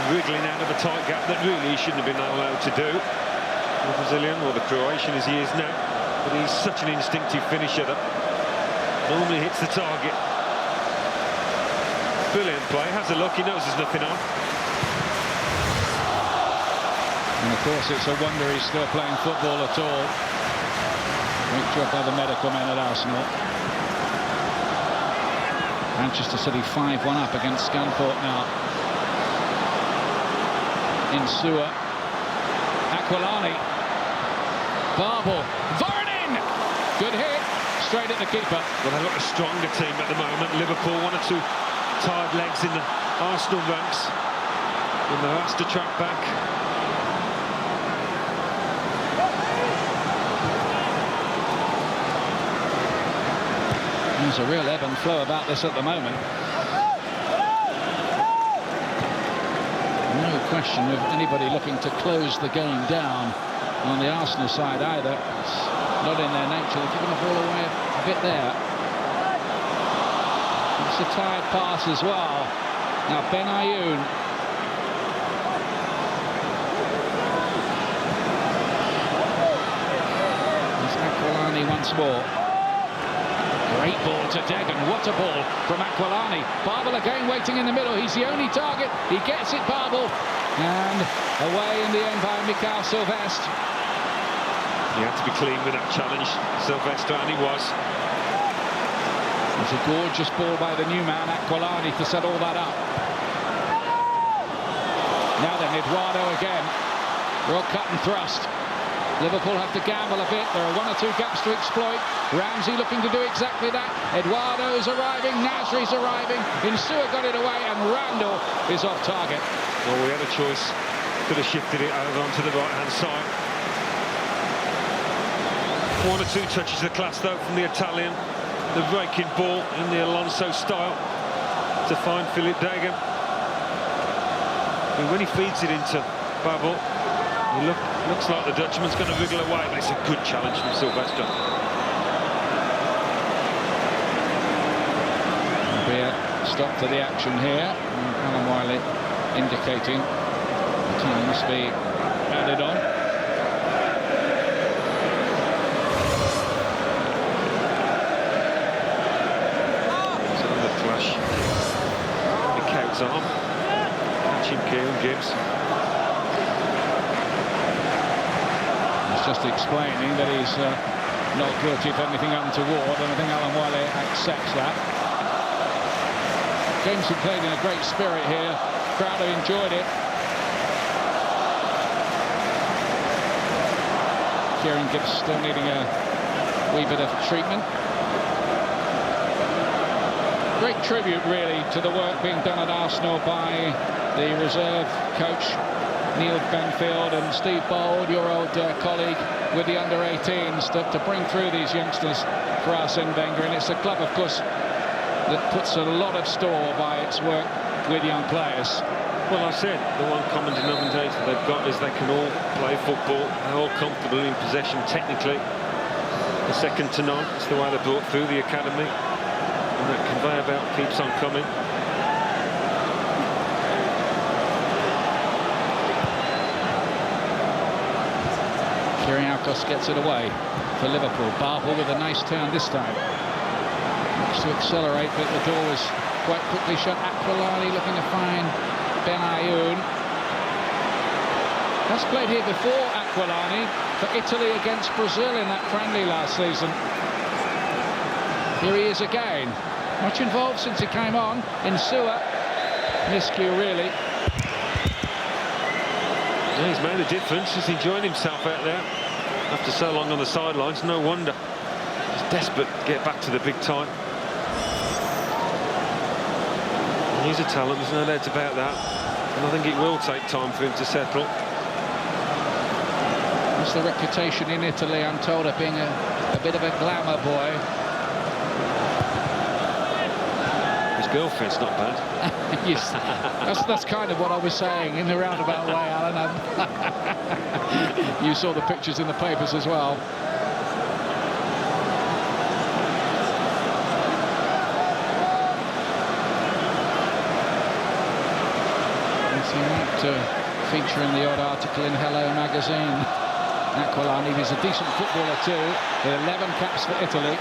wriggling out of a tight gap that really he shouldn't have been allowed to do. The Brazilian, or the Croatian as he is now, but he's such an instinctive finisher that normally hits the target. Brilliant play, has a look, he knows there's nothing on. And of course it's a wonder he's still playing football at all. Great job by the medical men at Arsenal. Manchester City 5-1 up against Scunthorpe now. Insua. Aquilani. Babel. Voronin! Good hit. Straight at the keeper. Well, they've got a stronger team at the moment. Liverpool, one or two tired legs in the Arsenal ranks. And they're asked to track back. There's a real ebb and flow about this at the moment. No question of anybody looking to close the game down on the Arsenal side either. It's not in their nature. They're giving the ball away a bit there. It's a tired pass as well. Now Ben Ayoun. There's Aquilani once more. Great ball to Degan. What a ball from Aquilani. Babel again waiting in the middle. He's the only target. He gets it, Babel. And away in the end by Mikael Silvestre. He had to be clean with that challenge, Silvestre, and he was. It's a gorgeous ball by the new man, Aquilani, to set all that up. Now then, Eduardo again. Real cut and thrust. Liverpool have to gamble a bit. There are one or two gaps to exploit. Ramsey looking to do exactly that. Eduardo's arriving. Nasri's arriving. Insua got it away, and Randall is off target. Well, we had a choice. Could have shifted it over onto the right-hand side. One or two touches of class, though, from the Italian. The raking ball in the Alonso style to find Philip Degan. And when he feeds it into Babel, he looks like the Dutchman's going to wriggle away, but it's a good challenge from Silvestre. There'll be a stop to the action here. Alan Wiley indicating the time must be added on. It's another flash. Mikael's arm. Catching Kieran Gibbs. Just explaining that he's not guilty of anything untoward, and I think Alan Wiley accepts that. Games were played in a great spirit here. Crowd have enjoyed it. Kieran Gibbs still needing a wee bit of treatment. Great tribute, really, to the work being done at Arsenal by the reserve coach, Neil Benfield, and Steve Bold, your old colleague with the under-18s, to bring through these youngsters for Arsene Wenger. And it's a club, of course, that puts a lot of store by its work with young players. Well, I said the one common denominator they've got is they can all play football. They're all comfortable in possession technically. The second to none. It's the way they're brought through the academy. And that conveyor belt keeps on coming. Kyriakos gets it away for Liverpool. Barber with a nice turn this time. Looks to accelerate, but the door is quite quickly shut. Aquilani looking to find Ben Ayoun. That's played here before, Aquilani, for Italy against Brazil in that friendly last season. Here he is again. Much involved since he came on. Insua. Miscue, really. Yeah, he's made a difference. He's enjoying himself out there after so long on the sidelines. No wonder. He's desperate to get back to the big time. And he's a talent, there's no doubt about that. And I think it will take time for him to settle. What's the reputation in Italy, I'm told, of being a bit of a glamour boy? His girlfriend's not bad. Yes, that's kind of what I was saying in the roundabout way, Alan. You saw the pictures in the papers as well. To feature in the odd article in Hello magazine. Aquilani is a decent footballer too, with 11 caps for Italy.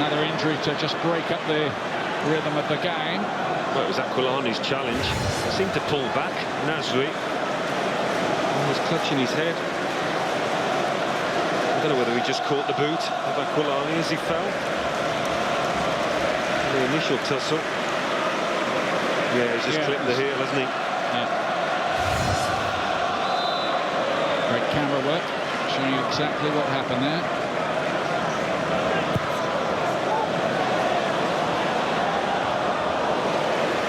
Another injury to just break up the rhythm of the game. Well, it was Aquilani's challenge. He seemed to pull back. Nasri was clutching his head. I don't know whether he just caught the boot of Aquilani as he fell. The initial tussle. Yeah, he's just clipped the heel, hasn't he? Yeah. Great camera work, showing you exactly what happened there.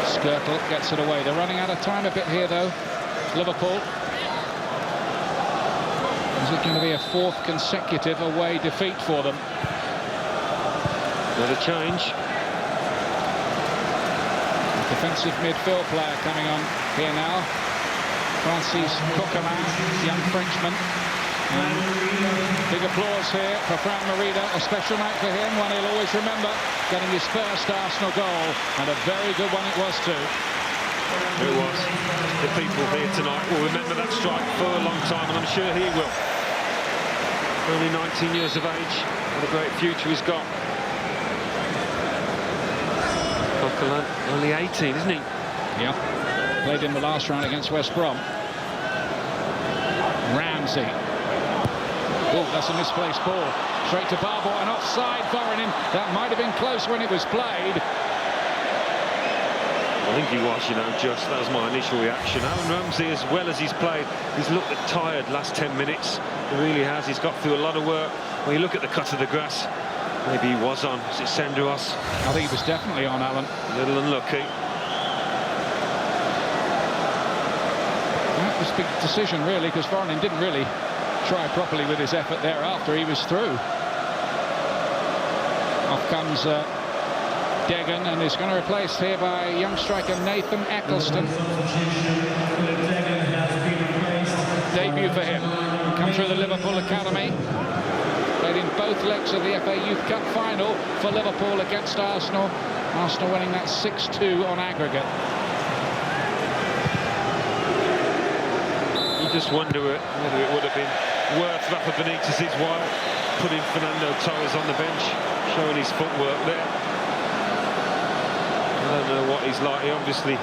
Skirtle gets it away. They're running out of time a bit here, though. Liverpool. Is it going to be a fourth consecutive away defeat for them? Another change. Defensive midfield player coming on here now. Francis Coquelin, young Frenchman. And big applause here for Fran Merida. A special night for him, one he'll always remember, getting his first Arsenal goal. And a very good one it was too. It was. The people here tonight will remember that strike for a long time, and I'm sure he will. Only 19 years of age. What a great future he's got. Coquelin, only 18, isn't he? Yeah. Played in the last round against West Brom. Ramsey. Oh, that's a misplaced ball. Straight to Barbo and offside, Voronin. That might have been close when it was played. I think he was, you know, just. That was my initial reaction. Aaron Ramsey, as well as he's played, he's looked tired last 10 minutes. He really has. He's got through a lot of work. When you look at the cut of the grass, maybe he was on. Is it Senderos? I think he was definitely on, Alan. A little unlucky. That was a big decision, really, because Voronin didn't really try properly with his effort there after he was through. Off comes Degan, and is going to replace here by young striker Nathan Eccleston. Debut for him. Come through the Liverpool Academy. Played in both legs of the FA Youth Cup final for Liverpool against Arsenal. Arsenal winning that 6-2 on aggregate. You just wonder whether it would have been worth Rafa Benitez's while putting Fernando Torres on the bench, showing his footwork there. I don't know what he's like. He obviously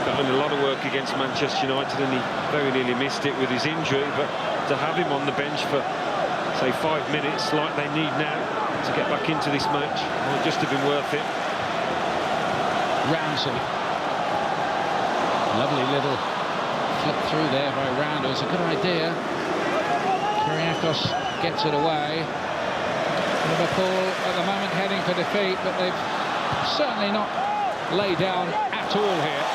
got in a lot of work against Manchester United, and he very nearly missed it with his injury, but to have him on the bench for, say, 5 minutes like they need now to get back into this match might just have been worth it. Ramsey. Lovely little flip through there by Round. It was a good idea. Kyriakos gets it away. Liverpool at the moment heading for defeat, but they've certainly not laid down at all here.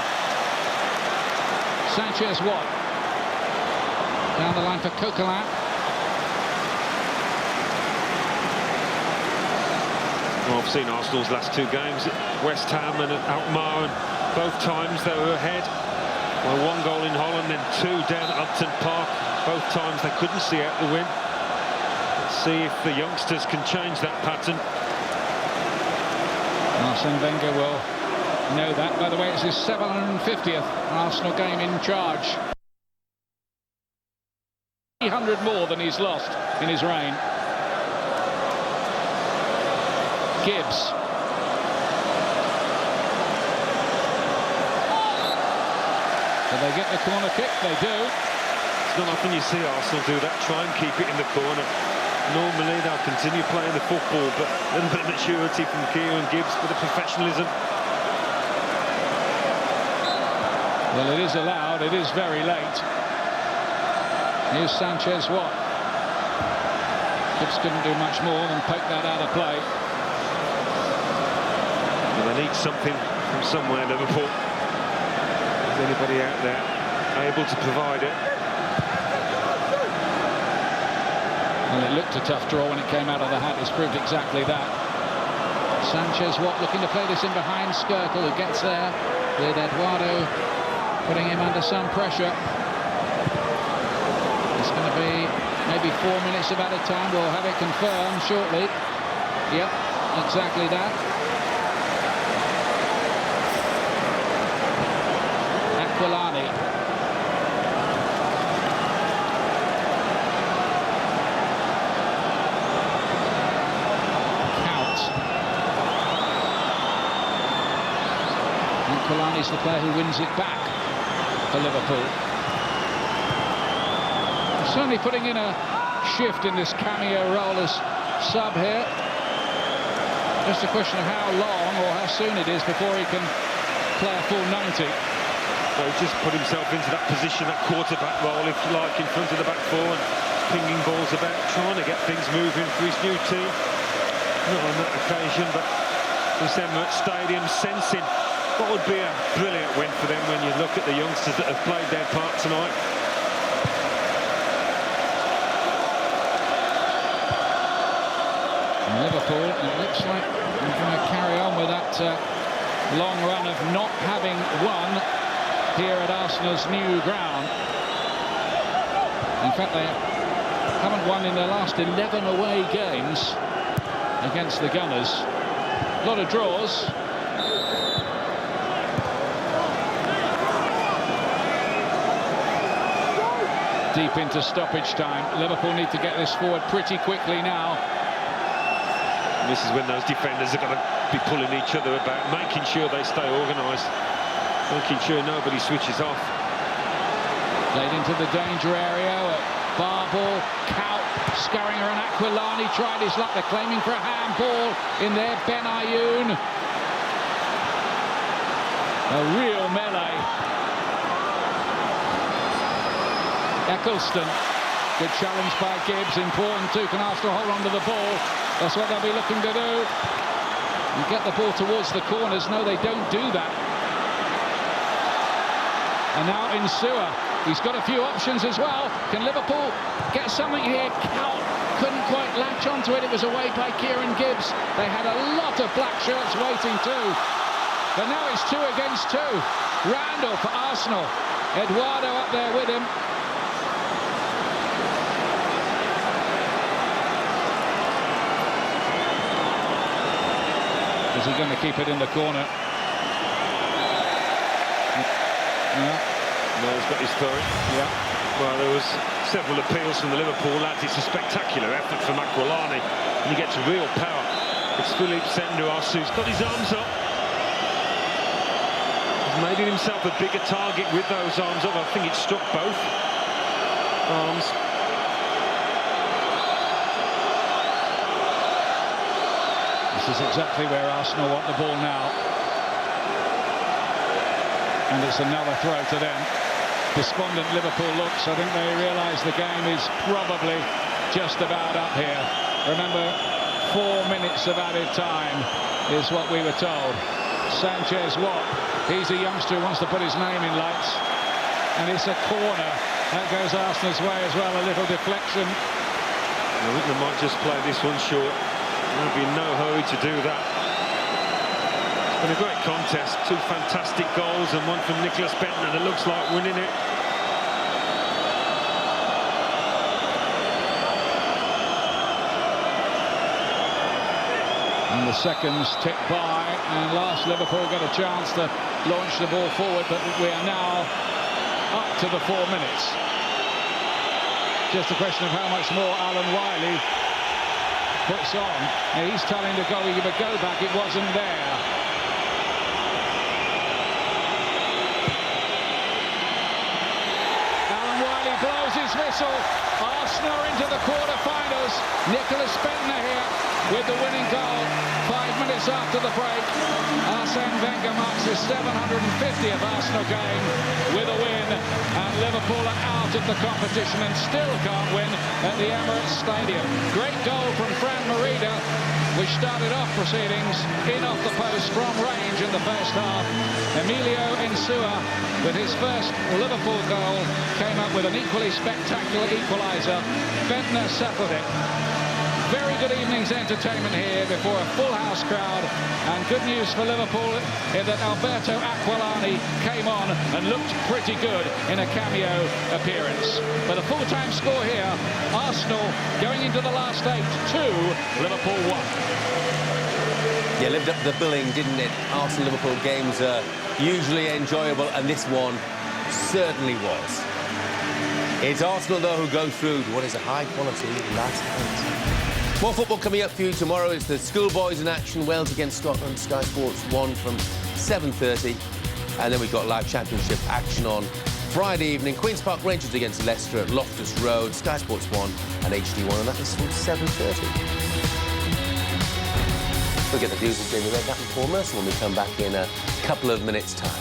Sanchez Watt down the line for Coquelin. Well, I've seen Arsenal's last two games at West Ham and at Alkmaar, and both times they were ahead. Well, one goal in Holland, then two down at Upton Park. Both times they couldn't see out the win. Let's see if the youngsters can change that pattern. Arsene Wenger will know that. By the way, it's his 750th Arsenal game in charge. 300 more than he's lost in his reign. Gibbs. Do they get the corner kick? They do. It's not often you see Arsenal do that, try and keep it in the corner. Normally they'll continue playing the football, but a little bit of maturity from Kieran Gibbs, bit of professionalism. Well, it is allowed, it is very late. Here's Sanchez Watt. Gibbs couldn't do much more than poke that out of play. Well, they need something from somewhere, Liverpool. Is anybody out there able to provide it? Well, it looked a tough draw when it came out of the hat. It's proved exactly that. Sanchez Watt looking to play this in behind Skirtle, who gets there with Eduardo putting him under some pressure. It's going to be maybe 4 minutes of added time. We'll have it confirmed shortly. Yep, exactly that. Aquilani. Aquilani's the player who wins it back for Liverpool. Certainly putting in a shift in this cameo role as sub here. Just a question of how long or how soon it is before he can play a full 90. Well, he just put himself into that position, that quarterback role, if you like, in front of the back four, and pinging balls about, trying to get things moving for his new team. Not on that occasion, but this Emirates Stadium sensing what would be a brilliant win for them when you look at the youngsters that have played their part tonight. And Liverpool, it looks like they're going to carry on with that long run of not having won here at Arsenal's new ground. In fact, they haven't won in their last 11 away games against the Gunners. A lot of draws. Deep into stoppage time. Liverpool need to get this forward pretty quickly now. And this is when those defenders are going to be pulling each other about, making sure they stay organised, making sure nobody switches off. Played into the danger area. Barbal, Kaut, scurrying around. Aquilani tried his luck. They're claiming for a handball in there. Ben Ayoun. A real melee. Eccleston, good challenge by Gibbs, important too. Can Arsenal hold on to the ball? That's what they'll be looking to do. And get the ball towards the corners. No, they don't do that. And now Insua, he's got a few options as well. Can Liverpool get something here? Kaut couldn't quite latch onto it. It was away by Kieran Gibbs. They had a lot of black shirts waiting too. But now it's 2 against 2. Randall for Arsenal. Eduardo up there with him. Is he going to keep it in the corner? Yeah. No, he's got his throw. Yeah. Well, there was several appeals from the Liverpool lads. It's a spectacular effort from Aquilani, and he gets real power. It's Philippe Senderos who's got his arms up. He's made himself a bigger target with those arms up. I think it struck both arms. This is exactly where Arsenal want the ball now. And it's another throw to them. despondent Liverpool looks, I think they realise the game is probably just about up here. Remember, 4 minutes of added time is what we were told. Sanchez, what? He's a youngster who wants to put his name in lights. And it's a corner. That goes Arsenal's way as well, a little deflection. I think they might just play this one short. There'll be no hurry to do that. It's been a great contest. 2 fantastic goals and one from Nicholas Bentner that looks like winning it. And the seconds tick by, and last Liverpool got a chance to launch the ball forward, but we are now up to the 4 minutes. Just a question of how much more Alan Wiley puts on. Now he's telling the goalkeeper, go back, it wasn't there. Alan Wiley blows his whistle. Arsenal into the quarter-finals. Nicholas Bentner here with the winning goal 5 minutes after the break. Arsene Wenger marks his 750th Arsenal game with a win, and Liverpool are out of the competition and still can't win at the Emirates Stadium. Great goal from Fran Merida, which started off proceedings in off the post from range in the first half. Emilio Insua, with his first Liverpool goal, came up with an equally spectacular equaliser. Bentner settled it. Very good evening's entertainment here before a full house crowd, and good news for Liverpool in that Alberto Aquilani came on and looked pretty good in a cameo appearance. But a full-time score here, Arsenal going into the last 8, 2, Liverpool 1. Yeah, lived up to the billing, didn't it? Arsenal-Liverpool games are usually enjoyable, and this one certainly was. It's Arsenal, though, who go through to what is a high-quality last 8. More football coming up for you tomorrow. It's the schoolboys in action, Wales against Scotland, Sky Sports 1 from 7:30. And then we've got live championship action on Friday evening. Queen's Park Rangers against Leicester at Loftus Road, Sky Sports 1 and HD1, and that is from 7:30. We'll get the views of Jamie Redknapp and Paul Merson when we come back in a couple of minutes' time.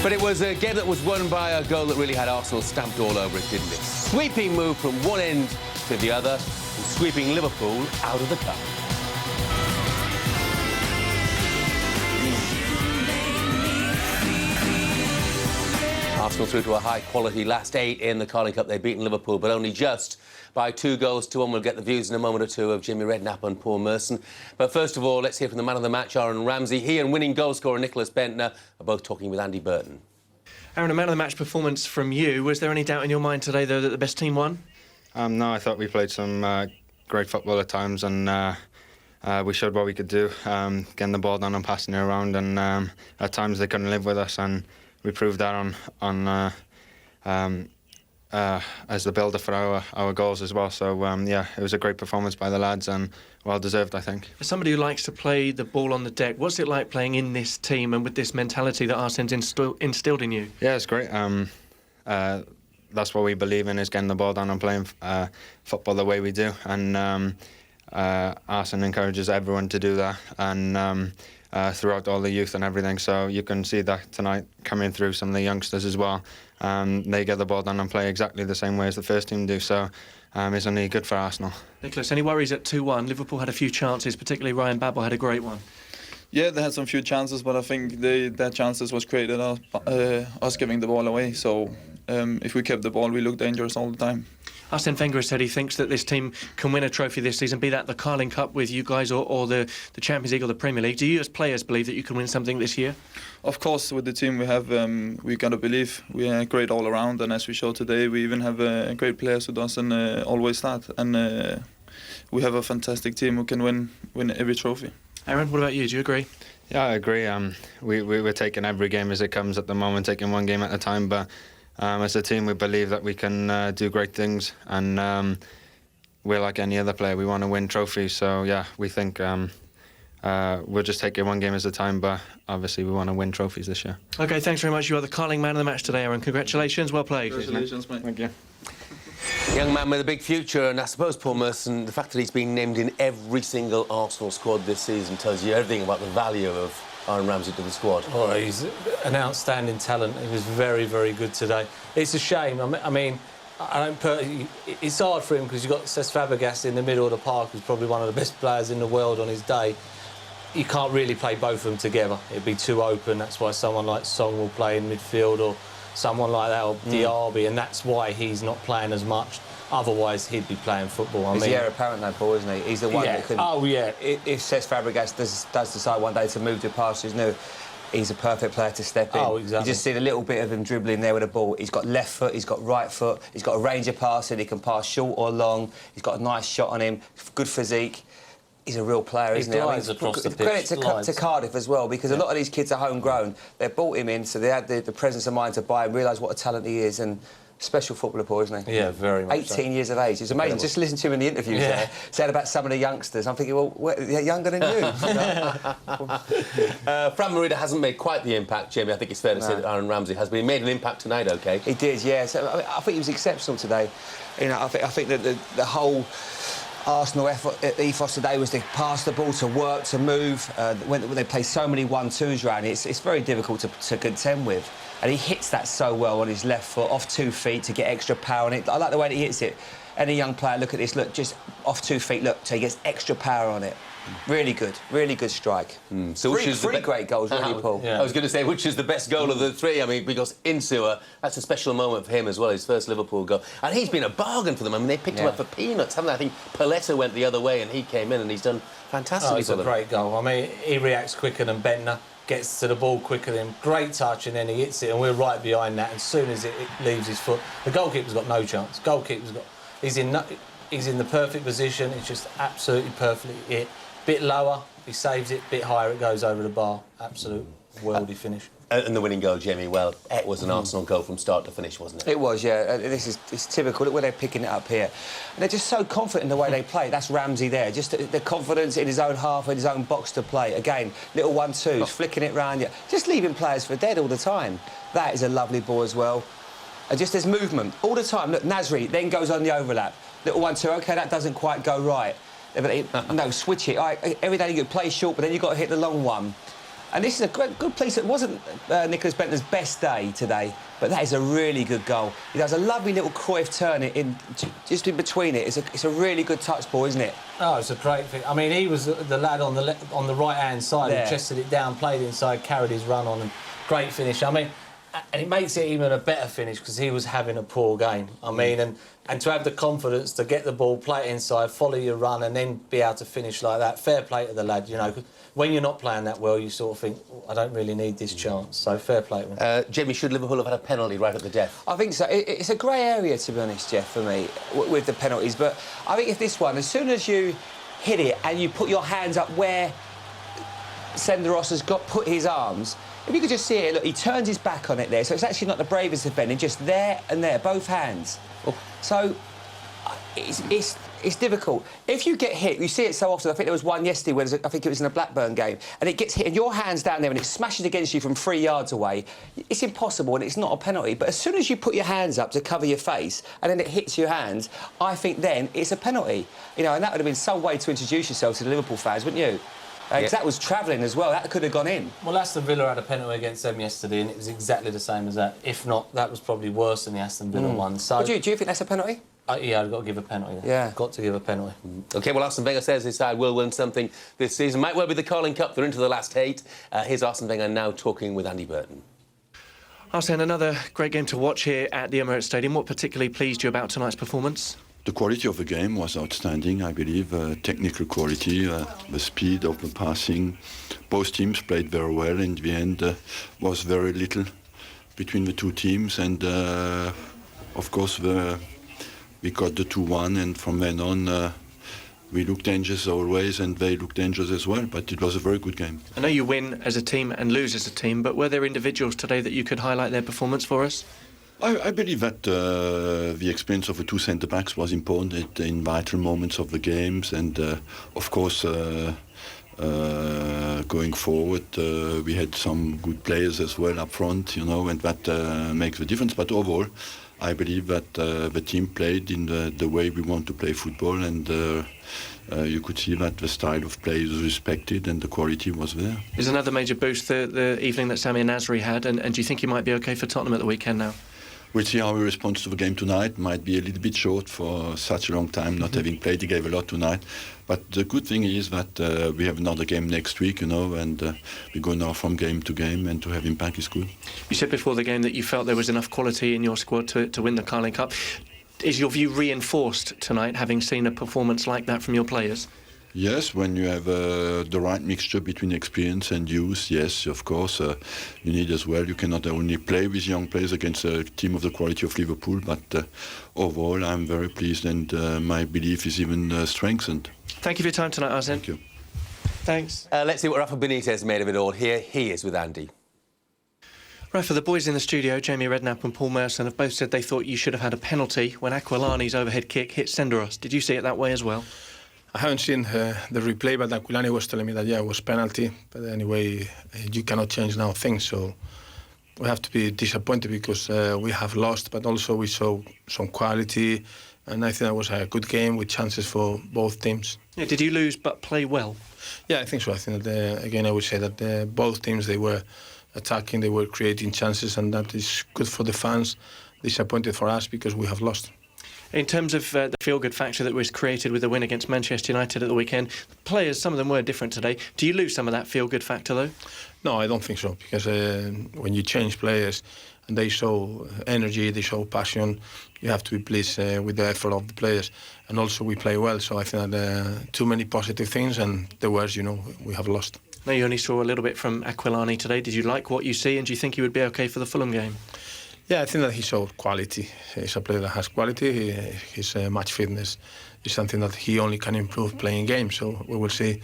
But it was a game that was won by a goal that really had Arsenal stamped all over it, didn't it? Sweeping move from one end to the other, and sweeping Liverpool out of the cup. Arsenal through to a high-quality last 8 in the Carling Cup. They've beaten Liverpool, but only just by 2 goals to 1. We'll get the views in a moment or two of Jimmy Redknapp and Paul Merson. But first of all, let's hear from the man of the match, Aaron Ramsey. He and winning goalscorer Nicholas Bentner are both talking with Andy Burton. Aaron, a man of the match performance from you. Was there any doubt in your mind today, though, that the best team won? No, I thought we played some great football at times, and we showed what we could do, getting the ball down and passing it around, and at times they couldn't live with us, and we proved that as the builder for our goals as well. So yeah, it was a great performance by the lads, and well deserved, I think. For somebody who likes to play the ball on the deck, what's it like playing in this team and with this mentality that Arsene's instilled in you? Yeah, it's great. That's what we believe in, is getting the ball down and playing football the way we do, and Arsene encourages everyone to do that, and throughout all the youth and everything. So you can see that tonight coming through some of the youngsters as well. They get the ball down and play exactly the same way as the first team do, so it's only good for Arsenal. Nicholas, any worries at 2-1? Liverpool had a few chances, particularly Ryan Babel had a great one. Yeah, they had some few chances, but I think their chances was created us giving the ball away. So if we kept the ball, we looked dangerous all the time. Arsene Wenger said he thinks that this team can win a trophy this season, be that the Carling Cup with you guys or the Champions League or the Premier League. Do you as players believe that you can win something this year? Of course, with the team we have, we got to believe we are great all around, and as we showed today, we even have great players who doesn't always start, and we have a fantastic team who can win every trophy. Aaron, what about you? Do you agree? Yeah, I agree. We're taking every game as it comes at the moment, taking one game at a time, but as a team we believe that we can do great things, and we're like any other player, we want to win trophies. So yeah, we think we'll just take it one game at a time, but obviously we want to win trophies this year. OK, thanks very much. You are the Carling man of the match today, Aaron. Congratulations, well played. Congratulations, mate. Thank you. Young man with a big future, and I suppose, Paul Merson, the fact that he's been named in every single Arsenal squad this season tells you everything about the value of Aaron Ramsey to the squad? Oh, he's an outstanding talent. He was very, very good today. It's a shame. I mean, it's hard for him because you've got Cesc Fabregas in the middle of the park, who's probably one of the best players in the world on his day. You can't really play both of them together. It'd be too open. That's why someone like Song will play in midfield, or someone like that, or Diaby, and that's why he's not playing as much. Otherwise, he'd be playing football. He's the heir apparent, that ball, isn't he? He's the one that can... Oh, yeah. If Cesc Fabregas does decide one day to move to pastures new, he's a perfect player to step in. Oh, exactly. You just see a little bit of him dribbling there with a ball. He's got left foot, he's got right foot, he's got a range of passing, he can pass short or long, he's got a nice shot on him, good physique. He's a real player, isn't he? Glides across the pitch. Credit to Cardiff as well, because a lot of these kids are homegrown. They brought him in, so they had the presence of mind to buy him, realise what a talent he is, and special footballer, Paul, isn't he? Yeah, very much 18 years of age. It's amazing. Just listen to him in the interviews there, said about some of the youngsters. I'm thinking, well, they're younger than you. Fran Merida hasn't made quite the impact, Jamie. I think it's fair to say that Aaron Ramsey has, but he made an impact tonight, OK? He did, yeah. So, I think he was exceptional today. You know, I think that the whole Arsenal ethos today was to pass the ball, to work, to move. When they play so many 1-2s around, it's very difficult to contend with. And he hits that so well on his left foot, off 2 feet, to get extra power on it. I like the way that he hits it. Any young player, look at this, look, just off 2 feet, look, so he gets extra power on it. Really good strike. So which is three great goals, really, Paul. I was going to say, which is the best goal of the three? I mean, because Insua, that's a special moment for him as well, his first Liverpool goal. And he's been a bargain for them. I mean, they picked him up for peanuts, haven't they? I think Paletta went the other way and he came in and he's done fantastically for them. It's a great goal. I mean, he reacts quicker than Bentner, gets to the ball quicker than him. Great touch, and then he hits it, and we're right behind that. And as soon as it leaves his foot, the goalkeeper's got no chance. He's in the perfect position. It's just absolutely perfectly hit. Bit lower, he saves it. Bit higher, it goes over the bar. Absolute worldy finish. And the winning goal, Jamie, well, it was an Arsenal goal from start to finish, wasn't it? It was, yeah. It's typical. Look where they're picking it up here. And they're just so confident in the way they play. That's Ramsey there. Just the confidence in his own half, in his own box to play. Again, little 1-2s, flicking it round. Yeah. Just leaving players for dead all the time. That is a lovely ball as well. And just there's movement all the time. Look, Nasri then goes on the overlap. Little 1-2, OK, that doesn't quite go right. No, switch it. Every day you play short, but then you've got to hit the long one. And this is a good piece. It wasn't Nicholas Bentner's best day today, but that is a really good goal. He does a lovely little Cruyff turn just in between it. It's a really good touch ball, isn't it? Oh, it's a great thing. I mean, he was the lad on the right-hand side who chested it down, played inside, carried his run on, and great finish. I mean, and it makes it even a better finish because he was having a poor game. I mean, and to have the confidence to get the ball, play it inside, follow your run, and then be able to finish like that. Fair play to the lad, you know. When you're not playing that well, you sort of think, I don't really need this chance. So fair play to him. Jamie, should Liverpool have had a penalty right at the death? I think so. It's a grey area, to be honest, Jeff, for me, with the penalties. But I think if this one, as soon as you hit it and you put your hands up where Senderos has put his arms, if you could just see it, look, he turns his back on it there, so it's actually not the bravest of bending, just there and there, both hands. So it's difficult. If you get hit, you see it so often. I think there was one yesterday where I think it was in a Blackburn game, and it gets hit, and your hand's down there, and it smashes against you from 3 yards away. It's impossible, and it's not a penalty. But as soon as you put your hands up to cover your face, and then it hits your hands, I think then it's a penalty. You know, and that would have been some way to introduce yourself to the Liverpool fans, wouldn't you? Because that was travelling as well. That could have gone in. Well, Aston Villa had a penalty against them yesterday, and it was exactly the same as that. If not, that was probably worse than the Aston Villa one. So, do you think that's a penalty? Yeah, I've got to give a penalty. Yeah. Got to give a penalty. OK, well, Arsene Wenger says his side will win something this season. Might well be the Carling Cup. They're into the last 8. Here's Arsene Wenger now talking with Andy Burton. Arsene, another great game to watch here at the Emirates Stadium. What particularly pleased you about tonight's performance? The quality of the game was outstanding, I believe. Technical quality, the speed of the passing. Both teams played very well. In the end, was very little between the two teams. And, of course, we got the 2-1. And from then on, we looked dangerous always, and they looked dangerous as well. But it was a very good game. I know you win as a team and lose as a team, but were there individuals today that you could highlight their performance for us? I believe that the experience of the two centre-backs was important in vital moments of the games, and of course going forward we had some good players as well up front, you know, and that makes the difference. But overall, I believe that the team played in the way we want to play football, and you could see that the style of play is respected and the quality was there. Is another major boost the evening that Samir Nasri had, and do you think he might be okay for Tottenham at the weekend now? We'll see how he responds to the game tonight. Might be a little bit short for such a long time, not having played. He gave a lot tonight. But the good thing is that we have another game next week, you know, and we go now from game to game, and to have him back is good. You said before the game that you felt there was enough quality in your squad to win the Carling Cup. Is your view reinforced tonight, having seen a performance like that from your players? Yes, when you have the right mixture between experience and youth, yes, of course, you need as well. You cannot only play with young players against a team of the quality of Liverpool, but overall I'm very pleased, and my belief is even strengthened. Thank you for your time tonight, Arsene. Thank you. Thanks. Let's see what Rafa Benitez made of it all. Here he is with Andy. Rafa, the boys in the studio, Jamie Redknapp and Paul Merson, have both said they thought you should have had a penalty when Aquilani's overhead kick hit Senderos. Did you see it that way as well? I haven't seen the replay, but Aquilani was telling me that, yeah, it was penalty. But anyway, you cannot change now things, so we have to be disappointed because we have lost, but also we saw some quality, and I think that was a good game with chances for both teams. Yeah, did you lose but play well? Yeah, I think so. I think that, again, I would say that both teams, they were attacking, they were creating chances, and that is good for the fans, disappointed for us because we have lost. In terms of the feel-good factor that was created with the win against Manchester United at the weekend, the players, some of them were different today. Do you lose some of that feel-good factor, though? No, I don't think so, because when you change players and they show energy, they show passion, you have to be pleased with the effort of the players. And also we play well, so I think that too many positive things, and the worst, you know, we have lost. Now, you only saw a little bit from Aquilani today. Did you like what you see, and do you think he would be okay for the Fulham game? Yeah, I think that he showed quality. He's a player that has quality. His match fitness is something that he only can improve playing games. So we will see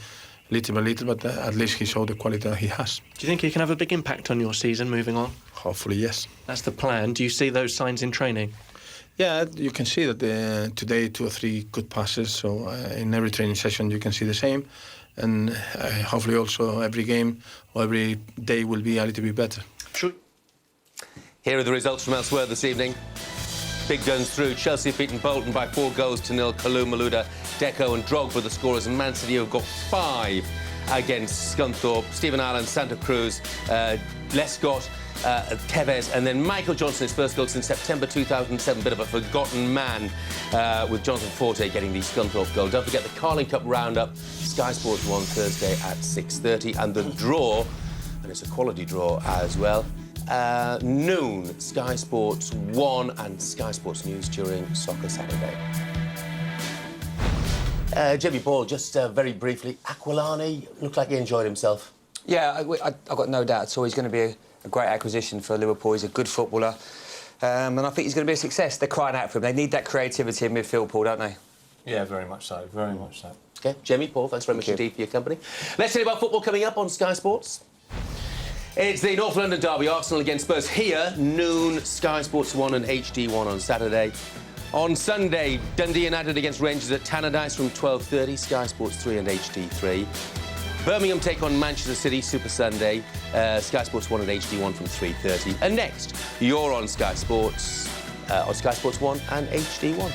little by little, but at least he showed the quality that he has. Do you think he can have a big impact on your season moving on? Hopefully, yes. That's the plan. Do you see those signs in training? Yeah, you can see that today 2 or 3 good passes. So in every training session you can see the same. And hopefully also every game or every day will be a little bit better. Sure. Here are the results from elsewhere this evening. Big guns through. Chelsea beaten Bolton by 4 goals to 0. Kalou, Malouda, Deco and Drogba the scorers. And Man City have got 5 against Scunthorpe. Stephen Ireland, Santa Cruz, Lescott, Tevez, and then Michael Johnson, his first goal since September 2007. Bit of a forgotten man, with Jonathan Forte getting the Scunthorpe goal. Don't forget the Carling Cup roundup, Sky Sports 1 Thursday at 6:30, and the draw, and it's a quality draw as well. Noon, Sky Sports 1 and Sky Sports News during Soccer Saturday. Jimmy Ball, just very briefly, Aquilani looked like he enjoyed himself. Yeah, I've got no doubt at all. He's going to be a great acquisition for Liverpool. He's a good footballer, and I think he's going to be a success. They're crying out for him. They need that creativity in midfield, Paul, don't they? Yeah, very much so, very much so. OK, Jamie, Paul, thanks very much indeed for your company. Let's tell you about football coming up on Sky Sports. It's the North London derby, Arsenal against Spurs here, noon, Sky Sports 1 and HD1 on Saturday. On Sunday, Dundee United against Rangers at Tannadice from 12:30, Sky Sports 3 and HD3. Birmingham take on Manchester City, Super Sunday, Sky Sports 1 and HD1 from 3:30. And next, you're on Sky Sports 1 and HD1.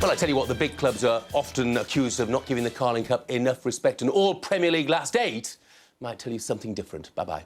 Well, I tell you what, the big clubs are often accused of not giving the Carling Cup enough respect, and all Premier League last 8 might tell you something different. Bye-bye.